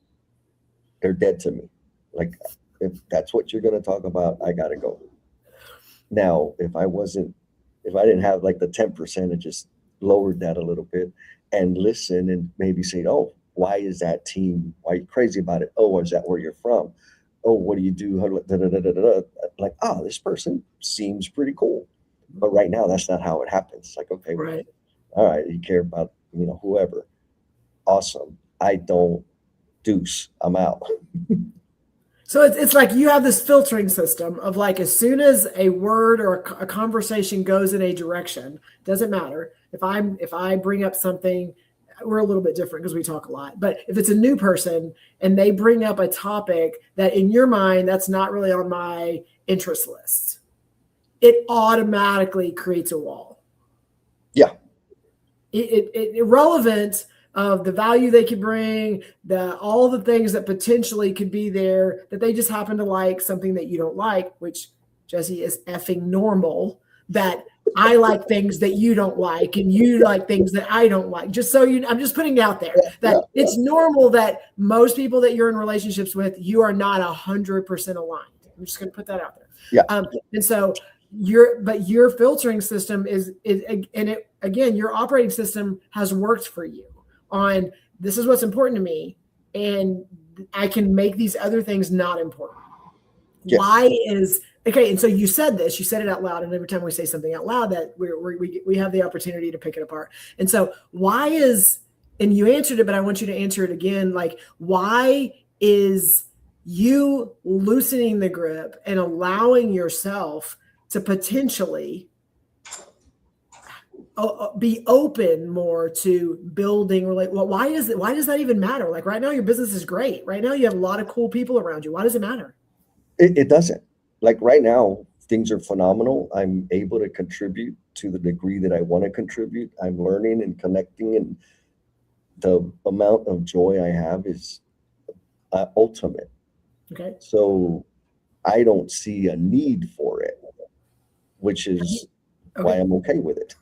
They're dead to me. Like, if that's what you're going to talk about, I got to go. Now, if I didn't have like the 10% and just lowered that a little bit and listen and maybe say, oh, why is that team? Why are you crazy about it? Oh, is that where you're from? Oh, what do you do? Like, oh, this person seems pretty cool. But right now, that's not how it happens. Like, okay, right. All right, you care about, whoever. Awesome. I don't. Deuce. I'm out. So it's like you have this filtering system of like, as soon as a word or a conversation goes in a direction, doesn't matter. If I bring up something, we're a little bit different because we talk a lot, but if it's a new person and they bring up a topic that in your mind, that's not really on my interest list, it automatically creates a wall. Yeah. It irrelevant of the value they could bring, all the things that potentially could be there, that they just happen to like something that you don't like, which, Jesse, is effing normal, that I like things that you don't like and you like things that I don't like. Just so I'm just putting it out there that it's normal that most people that you're in relationships with, you are not 100% aligned. I'm just going to put that out there. Yeah. And so your filtering system again, your operating system has worked for you on this is what's important to me, and I can make these other things not important. Yes. And so you said it out loud, and every time we say something out loud, that we have the opportunity to pick it apart. And so and you answered it, but I want you to answer it again. Like, why is you loosening the grip and allowing yourself to potentially be open more to building why does that even matter? Like, right now your business is great. Right now you have a lot of cool people around you. Why does it matter? It doesn't. Like, right now things are phenomenal. I'm able to contribute to the degree that I want to contribute. I'm learning and connecting, and the amount of joy I have is ultimate. Okay. So I don't see a need for it, which is why I'm okay with it.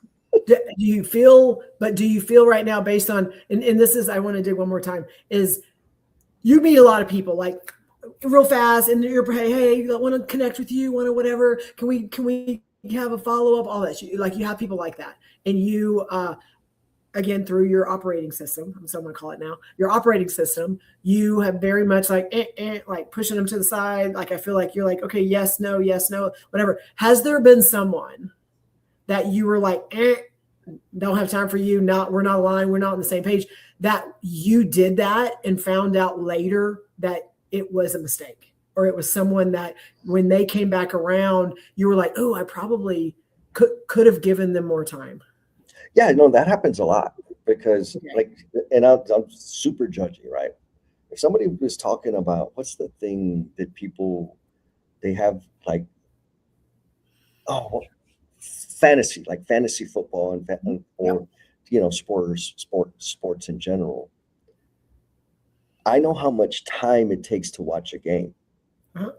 Do you feel right now, based on, and this is, I want to dig one more time, is you meet a lot of people like real fast, and you're, hey, I want to connect with you, want to whatever, can we have a follow-up, all that. You have people like that, and you again, through your operating system, I'm going to call it now, your operating system, you have very much like like pushing them to the side. Like, I feel like you're like, okay, yes, no, whatever. Has there been someone that you were like, don't have time for you. We're not aligned. We're not on the same page. That you did that and found out later that it was a mistake, or it was someone that when they came back around, you were like, oh, I probably could have given them more time. Yeah, no, that happens a lot because Okay. like, and I'm super judgy, right? If somebody was talking about what's the thing that people they have like, oh, fantasy, like fantasy football or sports in general. I know how much time it takes to watch a game. Uh-huh.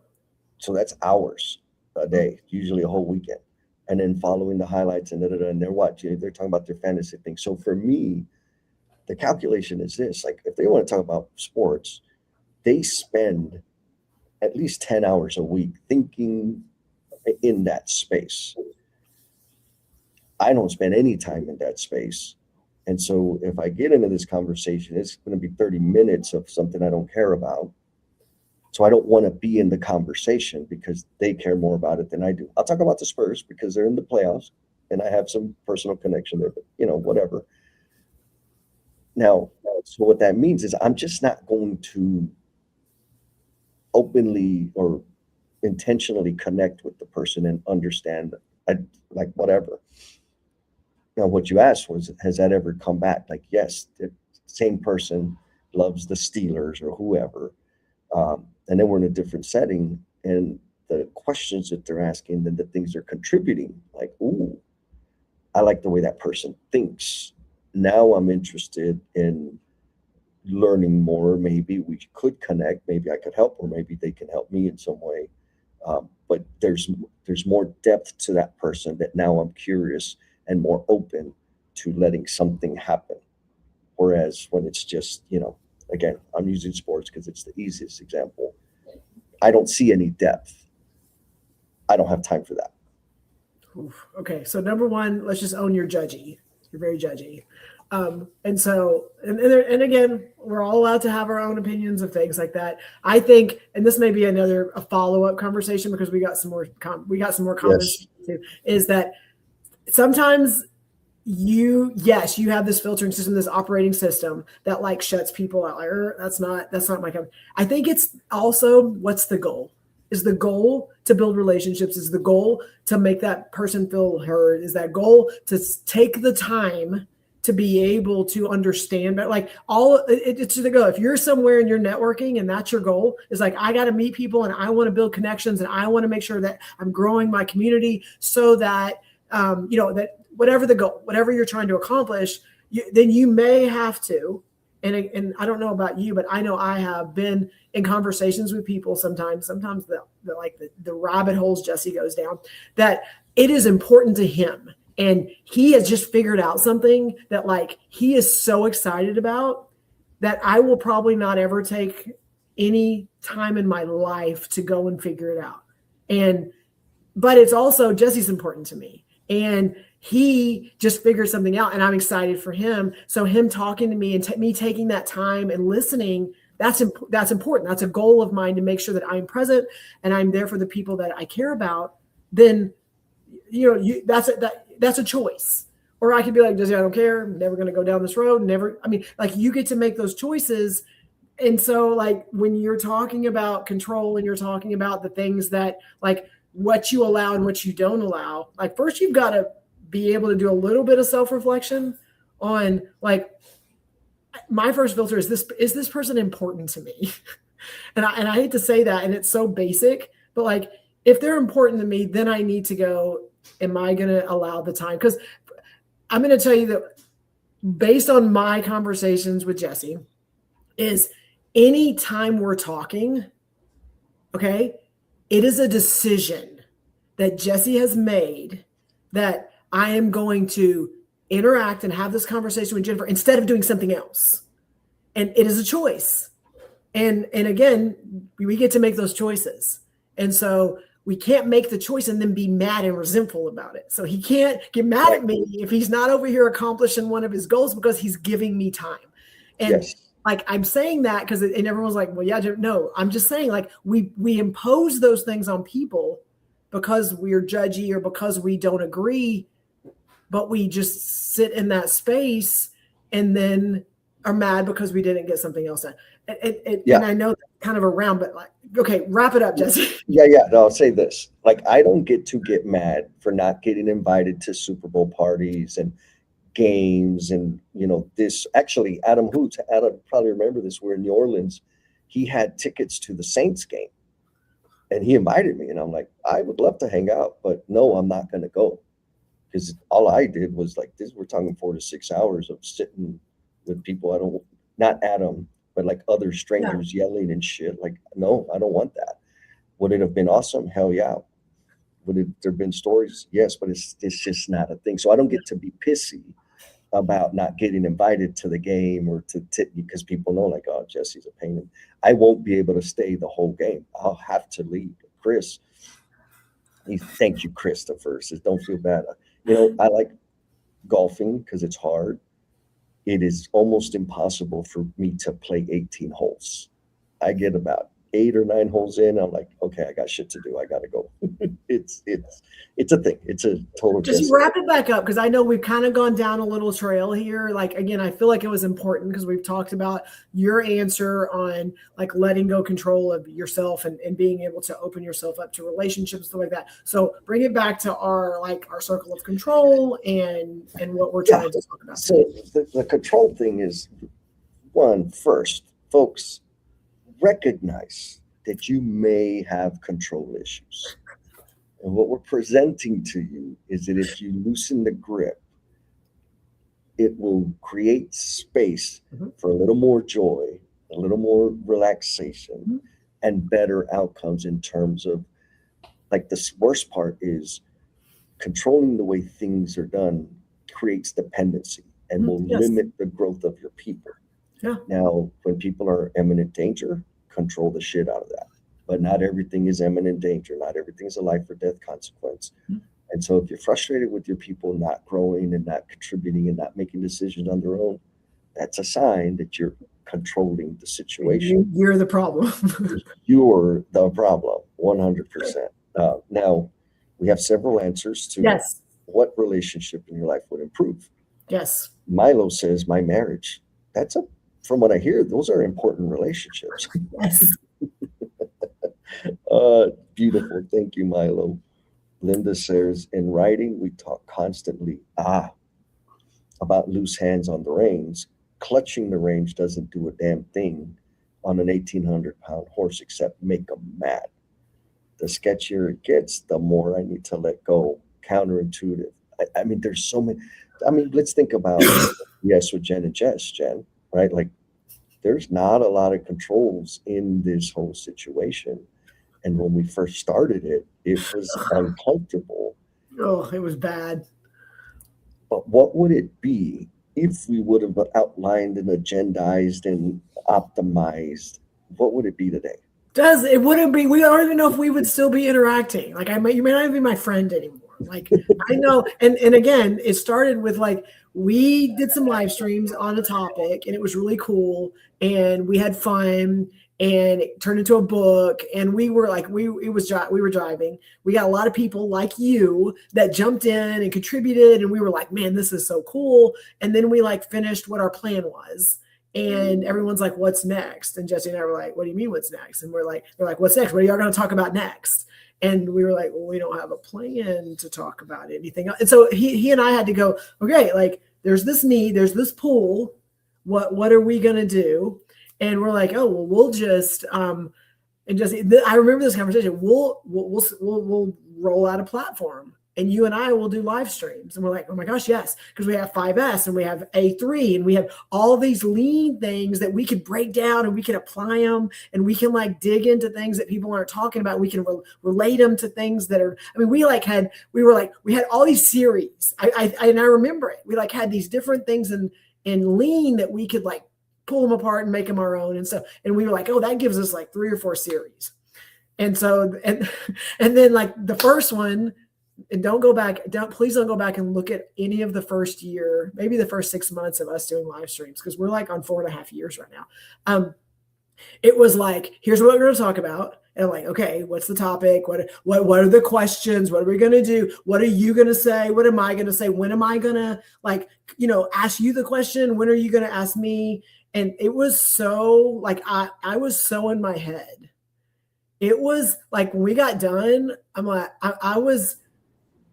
So that's hours a day, usually a whole weekend. And then following the highlights and and they're watching, they're talking about their fantasy thing. So for me, the calculation is this: like, if they want to talk about sports, they spend at least 10 hours a week thinking in that space. I don't spend any time in that space. And so if I get into this conversation, it's going to be 30 minutes of something I don't care about. So I don't want to be in the conversation because they care more about it than I do. I'll talk about the Spurs because they're in the playoffs and I have some personal connection there, but whatever. Now, so what that means is I'm just not going to openly or intentionally connect with the person and understand, like, whatever. Now, what you asked was, has that ever come back? Like, yes, the same person loves the Steelers or whoever. And then we're in a different setting, and the questions that they're asking and the things they're contributing, like, ooh, I like the way that person thinks. Now I'm interested in learning more. Maybe we could connect. Maybe I could help, or maybe they can help me in some way. But there's more depth to that person that now I'm curious and more open to letting something happen. Whereas when it's just, again, I'm using sports because it's the easiest example. I don't see any depth. I don't have time for that. Oof. Okay, so number one, let's just own your judgy. You're very judgy. And so, and again, we're all allowed to have our own opinions of things like that. I think, and this may be a follow-up conversation because we got some more comments too, is that sometimes you have this filtering system, this operating system that like shuts people out. Like, that's not my company. I think it's also, what's the goal? Is the goal to build relationships? Is the goal to make that person feel heard? Is that goal to take the time to be able to understand? But like it's the goal. If you're somewhere and you're networking and that's your goal, is like, I got to meet people and I want to build connections and I want to make sure that I'm growing my community so that, that whatever the goal, whatever you're trying to accomplish, then you may have to, and I don't know about you, but I know I have been in conversations with people sometimes the rabbit holes Jesse goes down, that it is important to him. And he has just figured out something that like he is so excited about that I will probably not ever take any time in my life to go and figure it out. But it's also, Jesse's important to me. And he just figured something out and I'm excited for him. So him talking to me and me taking that time and listening, that's important. That's a goal of mine, to make sure that I'm present and I'm there for the people that I care about. Then, that's a choice. Or I could be like, Jesse, I don't care. I'm never going to go down this road. Like, you get to make those choices. And so like when you're talking about control and you're talking about the things that like what you allow and what you don't allow, like first you've got to be able to do a little bit of self-reflection on like, my first filter is this person important to me? and I hate to say that, and it's so basic, but like if they're important to me, then I need to go, am I going to allow the time? Because I'm going to tell you that based on my conversations with Jesse, is any time we're talking, okay, it is a decision that Jesse has made that I am going to interact and have this conversation with Jennifer instead of doing something else. And it is a choice. And again, we get to make those choices. And so we can't make the choice and then be mad and resentful about it. So he can't get mad at me if he's not over here accomplishing one of his goals because he's giving me time. And like, I'm saying that because and everyone's like, well, yeah, no, I'm just saying like we impose those things on people because we're judgy or because we don't agree, but we just sit in that space and then are mad because we didn't get something else done. Yeah. And I know that's kind of around, but like, okay, wrap it up, Jesse. Yeah. No, I'll say this. Like, I don't get mad for not getting invited to Super Bowl parties and games. And, this actually, Adam probably remember this. We're in New Orleans. He had tickets to the Saints game and he invited me. And I'm like, I would love to hang out, but no, I'm not going to go. Because all I did was like this, we're talking 4 to 6 hours of sitting with people not Adam, but like other strangers yelling and shit. Like, no, I don't want that. Would it have been awesome? Hell yeah. Would there have been stories? Yes, but it's just not a thing. So I don't get to be pissy about not getting invited to the game or because people know like, oh, Jesse's a pain. I won't be able to stay the whole game. I'll have to leave. Chris, thank you, Christopher. Says, don't feel bad. I like golfing because it's hard. It is almost impossible for me to play 18 holes. I get about 8 or 9 holes in. I'm like, okay, I got shit to do. I got to go. It's a thing. It's a total. Just wrap it back up because I know we've kind of gone down a little trail here. Like, again, I feel like it was important because we've talked about your answer on like letting go control of yourself and being able to open yourself up to relationships, stuff like that. So bring it back to our circle of control and what we're trying to talk about. So the control thing is first, folks, recognize that you may have control issues. And what we're presenting to you is that if you loosen the grip, it will create space for a little more joy, a little more relaxation, and better outcomes in terms of, like, the worst part is controlling the way things are done creates dependency and will limit the growth of your people. Yeah. Now, when people are imminent danger, control the shit out of that. But not everything is imminent danger. Not everything is a life or death consequence. And so if you're frustrated with your people not growing and not contributing and not making decisions on their own, that's a sign that you're controlling the situation. You're the problem. You're the problem, 100%. Now, we have several answers to what relationship in your life would improve. Yes. Milo says, my marriage. From what I hear, those are important relationships. Yes. Beautiful. Thank you, Milo. Linda says, in writing, we talk constantly about loose hands on the reins. Clutching the reins doesn't do a damn thing on an 1,800-pound horse except make them mad. The sketchier it gets, the more I need to let go. Counterintuitive. I mean, there's so many. I mean, let's think about with Jen and Jess, Jen, right? Like, there's not a lot of controls in this whole situation. And when we first started it, it was uncomfortable. Oh, it was bad. But what would it be if we would have outlined and agendized and optimized? What would it be today? It wouldn't be. We don't even know if we would still be interacting. Like, you may not even be my friend anymore. Like, I know. And again, it started with like, we did some live streams on a topic and it was really cool. And we had fun and it turned into a book. And we were like, we were driving. We got a lot of people like you that jumped in and contributed. And we were like, man, this is so cool. And then we like finished what our plan was. And everyone's like, what's next? And Jesse and I were like, what do you mean what's next? And they're like, what's next? What are y'all going to talk about next? And we were like, well, we don't have a plan to talk about anything else. And so he and I had to go, okay, like there's this need, there's this pool. What are we going to do? And we're like, oh, well, we'll just, and Jesse, I remember this conversation. We'll roll out a platform. And you and I will do live streams. And we're like, oh my gosh, yes. Because we have 5S and we have A3 and we have all these lean things that we could break down and we can apply them and we can like dig into things that people aren't talking about. We can relate them to things that are, I mean, we had all these series. I remember it. We like had these different things in lean that we could like pull them apart and make them our own and stuff. And we were like, oh, that gives us like 3 or 4 series. And so, and then like the first one, and please don't go back and look at any of the first year, maybe the first 6 months of us doing live streams, because we're like on 4.5 years right now. It was like, here's what we're going to talk about. And like, okay, what's the topic? What are the questions? What are we going to do? What are you going to say? What am I going to say? When am I going to ask you the question? When are you going to ask me? And it was so like, I was so in my head. It was like, when we got done, I'm like, I was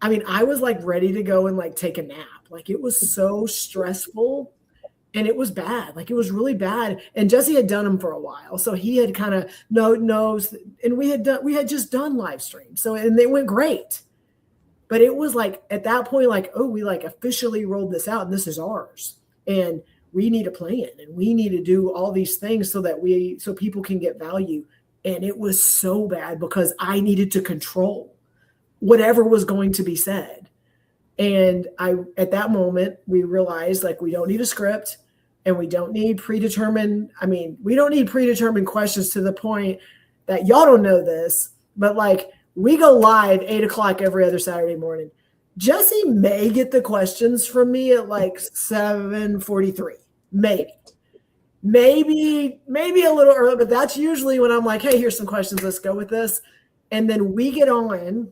like ready to go and like take a nap. Like it was so stressful. And it was bad. Like it was really bad. And Jesse had done them for a while. So he had kind of knows. And we had just done live streams. So, and they went great. But it was like, at that point, like, oh, we like officially rolled this out and this is ours. And we need a plan and we need to do all these things so people can get value. And it was so bad because I needed to control whatever was going to be said. And at that moment, we realized like, we don't need a script and we don't need predetermined questions to the point that y'all don't know this, but like we go live 8:00 every other Saturday morning. Jesse may get the questions from me at like 7:43, maybe a little early, but that's usually when I'm like, hey, here's some questions. Let's go with this. And then we get on,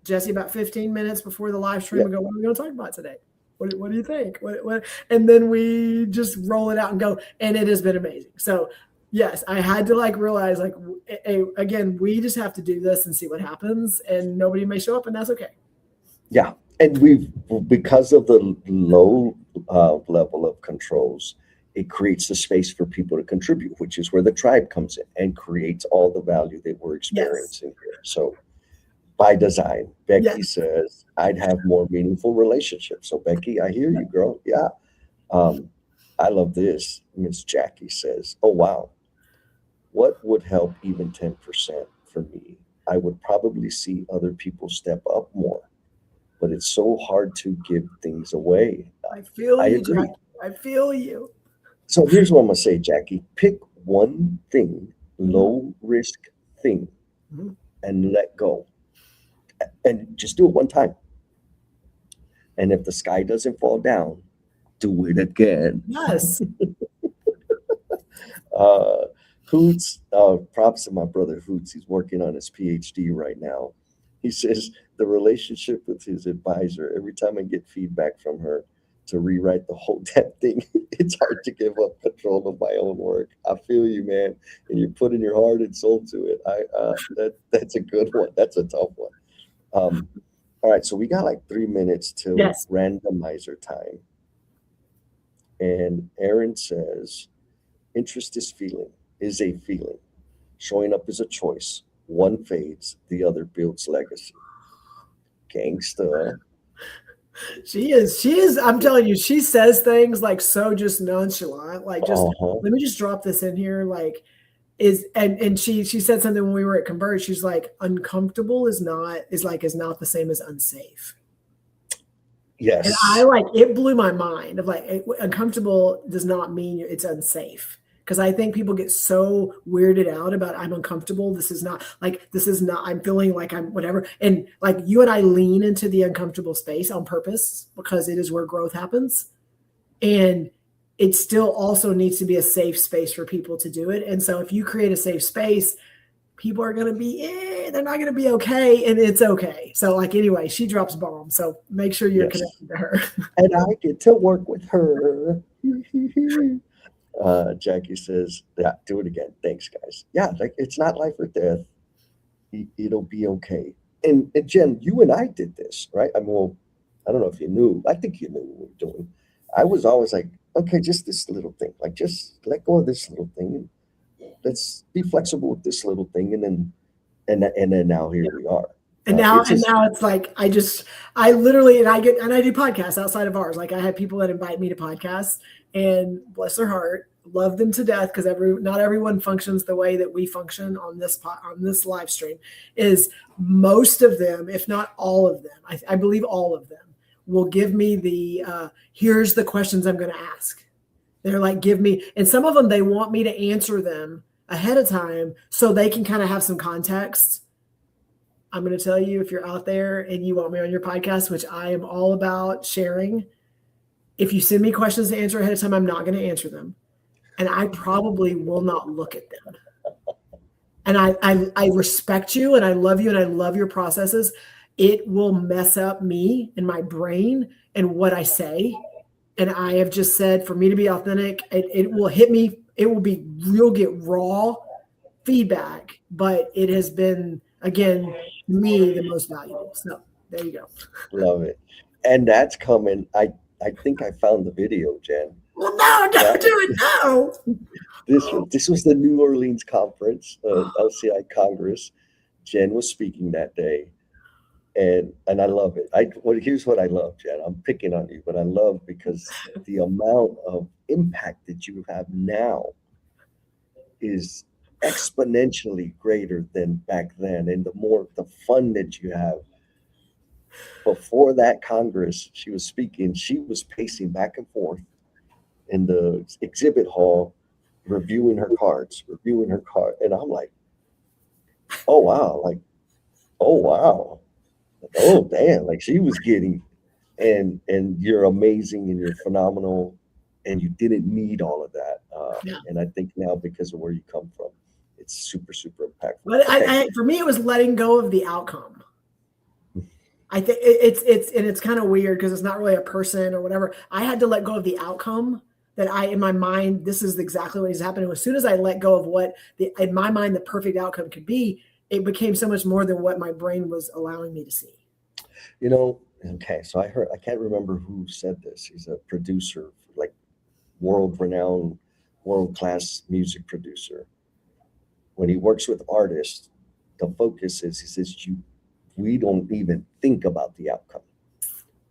Jesse, about 15 minutes before the live stream and go, what are we going to talk about today? What do you think? What? And then we just roll it out and go. And it has been amazing. So yes, I had to like realize like, again, we just have to do this and see what happens, and nobody may show up, and that's okay. Yeah. And because of the low level of controls, it creates the space for people to contribute, which is where the tribe comes in and creates all the value that we're experiencing here. So by design, Becky says, I'd have more meaningful relationships. So Becky, I hear you, girl. Yeah. I love this. Miss Jackie says, oh, wow. What would help even 10% for me? I would probably see other people step up more, but it's so hard to give things away. I feel you, agree. Jackie. I feel you. So here's what I'm going to say, Jackie. Pick one thing, low risk thing, and let go. And just do it one time. And if the sky doesn't fall down, do it again. Yes. Hoots, props to my brother Hoots. He's working on his PhD right now. He says the relationship with his advisor, every time I get feedback from her to rewrite the whole damn thing, it's hard to give up control of my own work. I feel you, man. And you're putting your heart and soul to it. That's a good one. That's a tough one. All right, so we got like 3 minutes till randomizer time. And Aaron says, interest is a feeling. Showing up is a choice. One fades, the other builds legacy. Gangsta. She is. I'm telling you, she says things like so just nonchalant. Like just let me just drop this in here. Like and she said something when we were at Converge. She's like, uncomfortable is not the same as unsafe. Yes. And I like, it blew my mind of like, uncomfortable does not mean it's unsafe. Because I think people get so weirded out about I'm uncomfortable. This is not, I'm feeling like I'm whatever. And like you and I lean into the uncomfortable space on purpose because it is where growth happens. And it still also needs to be a safe space for people to do it. And so if you create a safe space, people are going to be, they're not going to be okay. And it's okay. So like, anyway, she drops bombs. So make sure you're connected to her. And I get to work with her. Jackie says, yeah, do it again. Thanks, guys. Yeah, like it's not life or death. It'll be okay. And Jen, you and I did this, right? I don't know if you knew. I think you knew what we were doing. I was always like, okay, just this little thing. Like, just let go of this little thing. Let's be flexible with this little thing. And then now here we are. And now it's like, I do podcasts outside of ours. Like I have people that invite me to podcasts, and bless their heart, love them to death, because not everyone functions the way that we function on this live stream. Is most of them, if not all of them, I believe all of them, will give me the here's the questions I'm going to ask. They're like, give me, and some of them they want me to answer them ahead of time so they can kind of have some context. I'm going to tell you, if you're out there and you want me on your podcast, which I am all about sharing, if you send me questions to answer ahead of time, I'm not going to answer them. And I probably will not look at them. and I respect you and I love you and I love your processes. It will mess up me and my brain and what I say. And I have just said, for me to be authentic, it will hit me. You'll get raw feedback, but it has been, again, me, the most valuable. So there you go. Love it. And that's coming. I think I found the video, Jen. Well, no, don't do it. No. This was the New Orleans conference, LCI Congress. Jen was speaking that day. And I love it. Here's what I love, Jen. I'm picking on you, but I love because the amount of impact that you have now is exponentially greater than back then. And the fun that you have. Before that Congress, she was speaking, she was pacing back and forth in the exhibit hall, reviewing her cards. And I'm like, oh wow, oh damn, like she was getting, and you're amazing and you're phenomenal, and you didn't need all of that. Yeah. And I think now, because of where you come from, it's super, super impactful. But for me, it was letting go of the outcome. I think it's kind of weird because it's not really a person or whatever. I had to let go of the outcome that in my mind, this is exactly what is happening. As soon as I let go of what in my mind, the perfect outcome could be, it became so much more than what my brain was allowing me to see. Okay. So I can't remember who said this. He's a producer, like world-renowned, world-class music producer. When he works with artists, the focus is, he says, we don't even think about the outcome.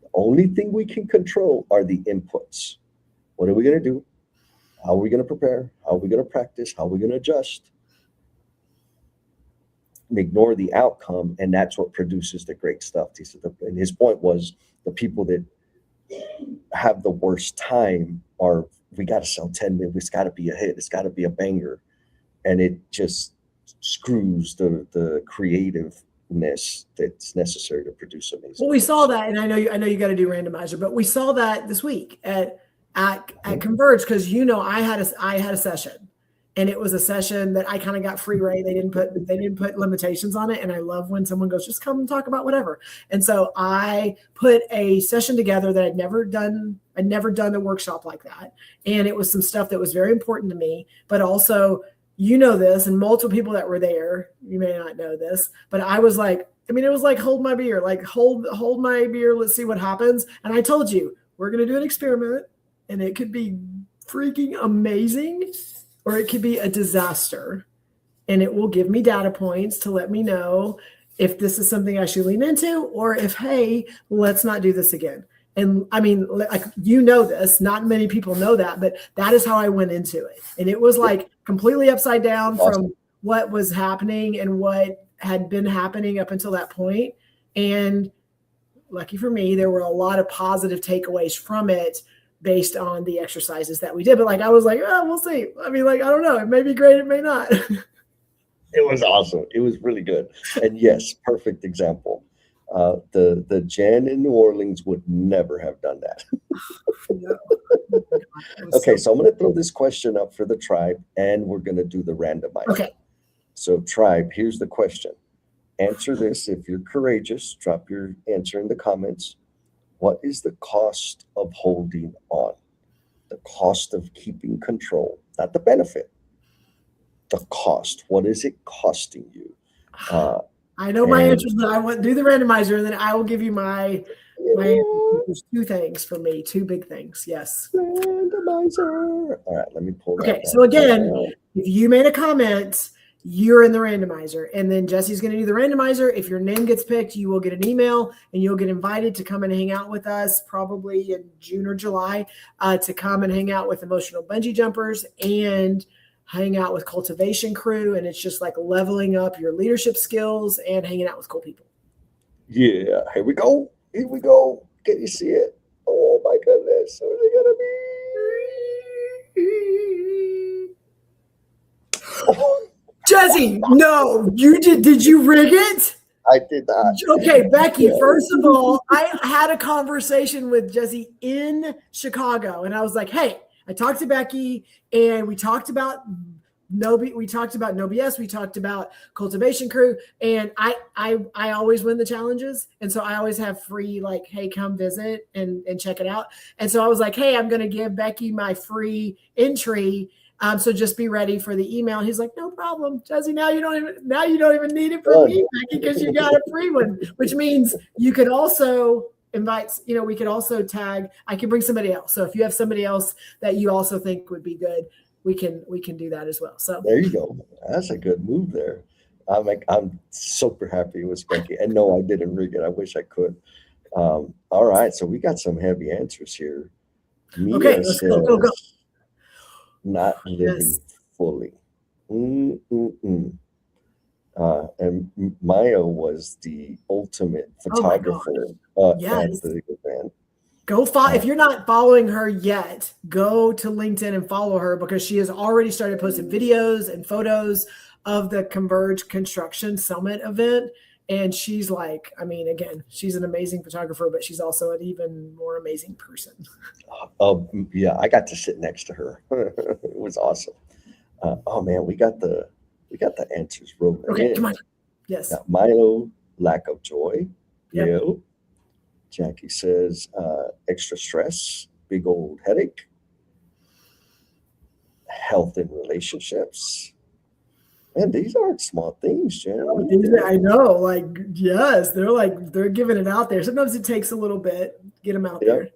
The only thing we can control are the inputs. What are we going to do? How are we going to prepare? How are we going to practice? How are we going to adjust? Ignore the outcome, and that's what produces the great stuff. He said, and his point was, the people that have the worst time are, we got to sell 10 million. It's got to be a hit. It's got to be a banger. And it just screws the creativeness that's necessary to produce amazing. Well, we saw that, and I know you got to do randomizer, but we saw that this week at Converge, because I had a session, and it was a session that I kind of got free reign. They didn't put limitations on it, and I love when someone goes, just come and talk about whatever. And so I put a session together that I'd never done a workshop like that, and it was some stuff that was very important to me, but also, this, and multiple people that were there, you may not know this, but I was like, it was like, hold my beer, like hold my beer. Let's see what happens. And I told you, we're going to do an experiment, and it could be freaking amazing, or it could be a disaster. And it will give me data points to let me know if this is something I should lean into, or if, hey, let's not do this again. And this, not many people know that, but that is how I went into it. And it was like completely upside down from what was happening and what had been happening up until that point. And lucky for me, there were a lot of positive takeaways from it based on the exercises that we did. But I was like, oh, we'll see. I don't know. It may be great. It may not. It was awesome. It was really good. And yes, perfect example. The Jen in New Orleans would never have done that. No. Okay, so I'm going to throw this question up for the tribe, and we're going to do the randomizer. Okay. So tribe, here's the question. Answer this if you're courageous. Drop your answer in the comments. What is the cost of holding on? The cost of keeping control, not the benefit. The cost. What is it costing you? I know my answers, but I want to do the randomizer, and then I will give you my there's two things for me, two big things. Yes. Randomizer. All right, let me pull that. Okay, so again, if you made a comment, you're in the randomizer, and then Jesse's going to do the randomizer. If your name gets picked, you will get an email, and you'll get invited to come and hang out with us, probably in June or July, to come and hang out with Emotional Bungee Jumpers and hang out with Cultivation Crew. And it's just like leveling up your leadership skills and hanging out with cool people. Yeah, here we go. Can you see it? Oh my goodness. Who's it gonna be? Oh. Jesse, no, you did you rig it? I did not. Okay, Becky, first of all, I had a conversation with Jesse in Chicago, and I was like, hey, I talked to Becky, and we talked about we talked about No BS, we talked about Cultivation Crew, and I always win the challenges, and so I always have free, like, hey, come visit and check it out. And so I was like, hey, I'm going to give Becky my free entry. So just be ready for the email. And he's like, no problem, Jesse. Now you don't even need it from me, Becky, because you got a free one. Which means you could also invite. We could also tag. I can bring somebody else. So if you have somebody else that you also think would be good, we can do that as well. So there you go. That's a good move there. I'm super happy with Becky. And no, I didn't rig it. I wish I could. All right, so we got some heavy answers here. Mia okay, let's says, go. not living fully. And Maya was the ultimate photographer at the event. Go follow. If you're not following her yet, go to LinkedIn and follow her, because she has already started posting videos and photos of the Converge Construction Summit event. And she's like, I mean, again, she's an amazing photographer, but she's also an even more amazing person. Yeah, I got to sit next to her. It was awesome. Oh man, we got the answers rolling. Okay, come on. Yes. Got Milo, lack of joy. Yep. Yeah. Jackie says, extra stress, big old headache, health and relationships. Man, these aren't small things, Jen. I know, like, yes, they're giving it out there. Sometimes it takes a little bit, get them out there.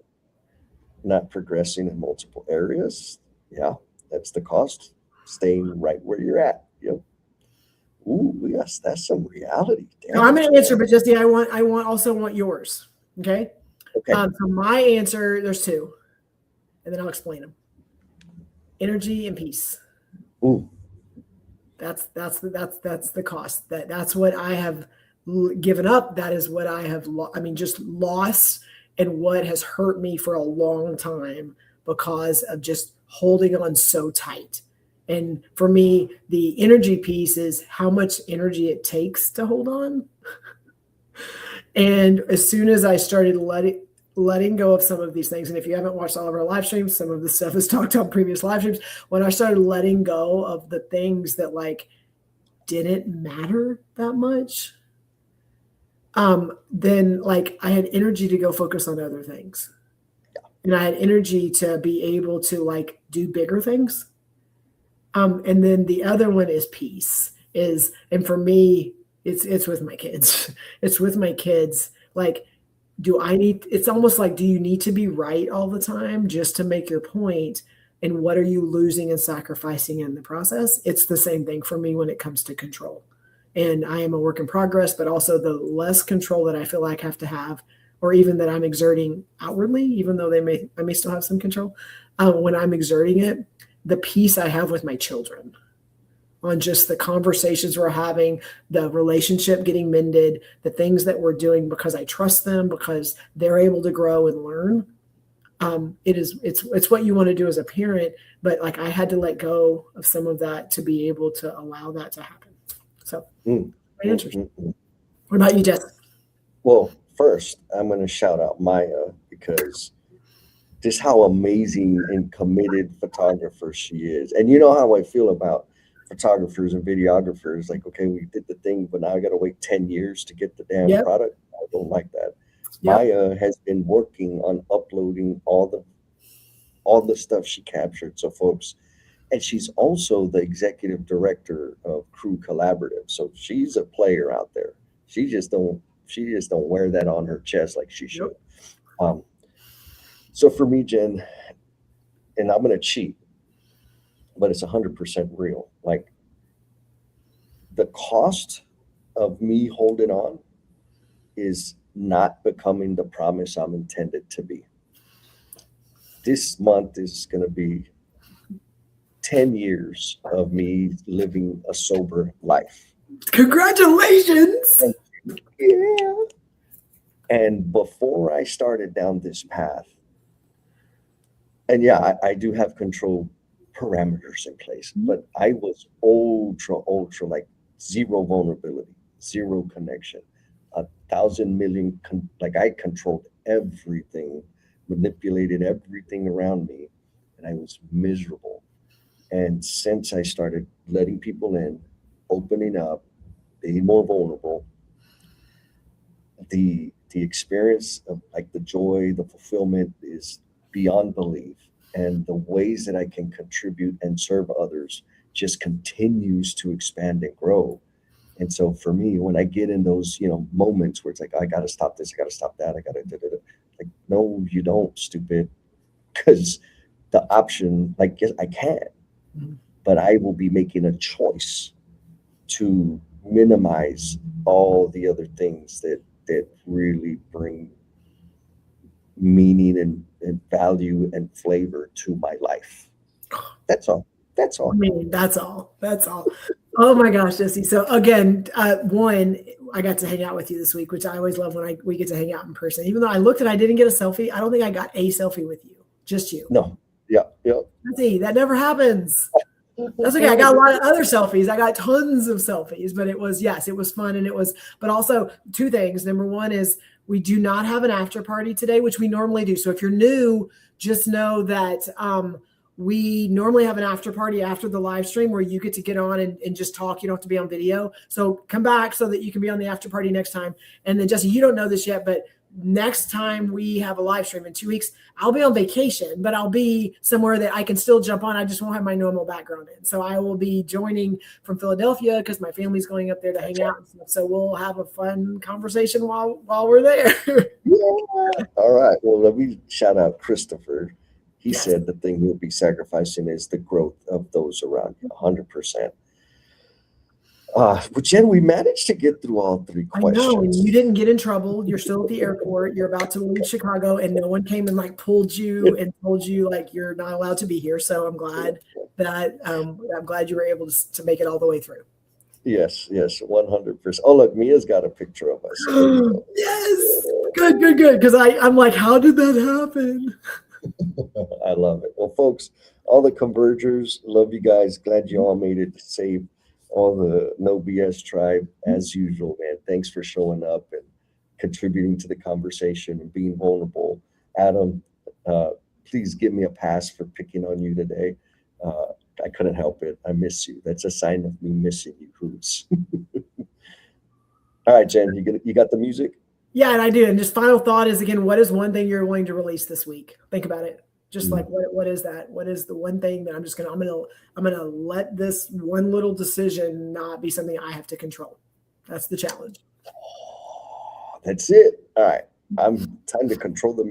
Not progressing in multiple areas. Yeah, that's the cost. Staying right where you're at. Yep. Ooh, yes, that's some reality. Now, I'm going to answer, but Jesse, I also want yours. Okay. Okay. So my answer, there's two, and then I'll explain them. Energy and peace. Ooh. That's the cost. That's what I have given up. That is what I have just lost, and what has hurt me for a long time because of just holding on so tight. And for me, the energy piece is how much energy it takes to hold on. And as soon as I started letting go of some of these things, and if you haven't watched all of our live streams, some of the stuff is talked on previous live streams, when I started letting go of the things that like didn't matter that much, then like I had energy to go focus on other things. And I had energy to be able to like do bigger things. And then the other one is peace. And for me, it's with my kids. It's with my kids. Like, it's almost like, do you need to be right all the time just to make your point? And what are you losing and sacrificing in the process? It's the same thing for me when it comes to control. And I am a work in progress, but also the less control that I feel like I have to have, or even that I'm exerting outwardly, even though I may still have some control, when I'm exerting it, the peace I have with my children on just the conversations we're having, the relationship getting mended, the things that we're doing because I trust them, because they're able to grow and learn. It's what you want to do as a parent, but like I had to let go of some of that to be able to allow that to happen. So interesting. What about you, Jess? Well, first I'm going to shout out Maya, because just how amazing and committed photographer she is. And you know how I feel about photographers and videographers. Like, okay, we did the thing, but now I got to wait 10 years to get the damn product. I don't like that. Maya has been working on uploading all the stuff she captured. So folks, and she's also the executive director of Crew Collaborative. So she's a player out there. She just don't wear that on her chest like she should. So for me, Jen, and I'm going to cheat, but it's 100% real. Like, the cost of me holding on is not becoming the promise I'm intended to be. This month is going to be 10 years of me living a sober life. Congratulations. Yeah. And before I started down this path, and yeah, I do have control parameters in place, but I was ultra, like zero vulnerability, zero connection, 1,000 million, like I controlled everything, manipulated everything around me, and I was miserable. And since I started letting people in, opening up, being more vulnerable, the experience of like the joy, the fulfillment is beyond belief. And the ways that I can contribute and serve others just continues to expand and grow. And so for me, when I get in those, moments where it's like, I got to stop this, I got to stop that, I got to, like, no, you don't, stupid. Because the option, like, yes, I can, Mhm. but I will be making a choice to minimize all the other things that really bring meaning and value and flavor to my life. That's all. That's I all. mean, that's all. That's all. Oh my gosh, Jesse. So again, one, I got to hang out with you this week, which I always love when we get to hang out in person. Even though I looked and I didn't get a selfie, I don't think I got a selfie with you, just you. No. Yeah. Yeah. Jesse, that never happens. That's okay. I got a lot of other selfies. I got tons of selfies, but it was, yes, it was fun. And it was, but also two things. Number one is we do not have an after party today, which we normally do. So if you're new, just know that we normally have an after party after the live stream where you get to get on and just talk. You don't have to be on video. So come back so that you can be on the after party next time. And then Jesse, you don't know this yet, but next time we have a live stream in 2 weeks, I'll be on vacation, but I'll be somewhere that I can still jump on. I just won't have my normal background in. So I will be joining from Philadelphia because my family's going up there to hang out. So we'll have a fun conversation while we're there. Yeah. All right. Well, let me shout out Christopher. He Yes. said the thing he'll be sacrificing is the growth of those around you, 100%. But Jen, we managed to get through all three I know, and questions. you didn't get in trouble. You're still at the airport. You're about to leave Chicago, and no one came and like pulled you and told you like you're not allowed to be here. So I'm glad that I'm glad you were able to make it all the way through. Yes, 100%. Oh, look, Mia's got a picture of us. There you go. Yes, good. Because I'm like, how did that happen? I love it. Well, folks, all the convergers, love you guys. Glad you all made it safe. All the No BS tribe, as usual, man. Thanks for showing up and contributing to the conversation and being vulnerable. Adam, please give me a pass for picking on you today. I couldn't help it. I miss you. That's a sign of me missing you, Hoots. All right, Jen, you got the music? Yeah, and I do. And just final thought is again, what is one thing you're willing to release this week? Think about it. Just like what is that? What is the one thing that I'm gonna let this one little decision not be something I have to control? That's the challenge. That's it. All right. I'm time to control the music.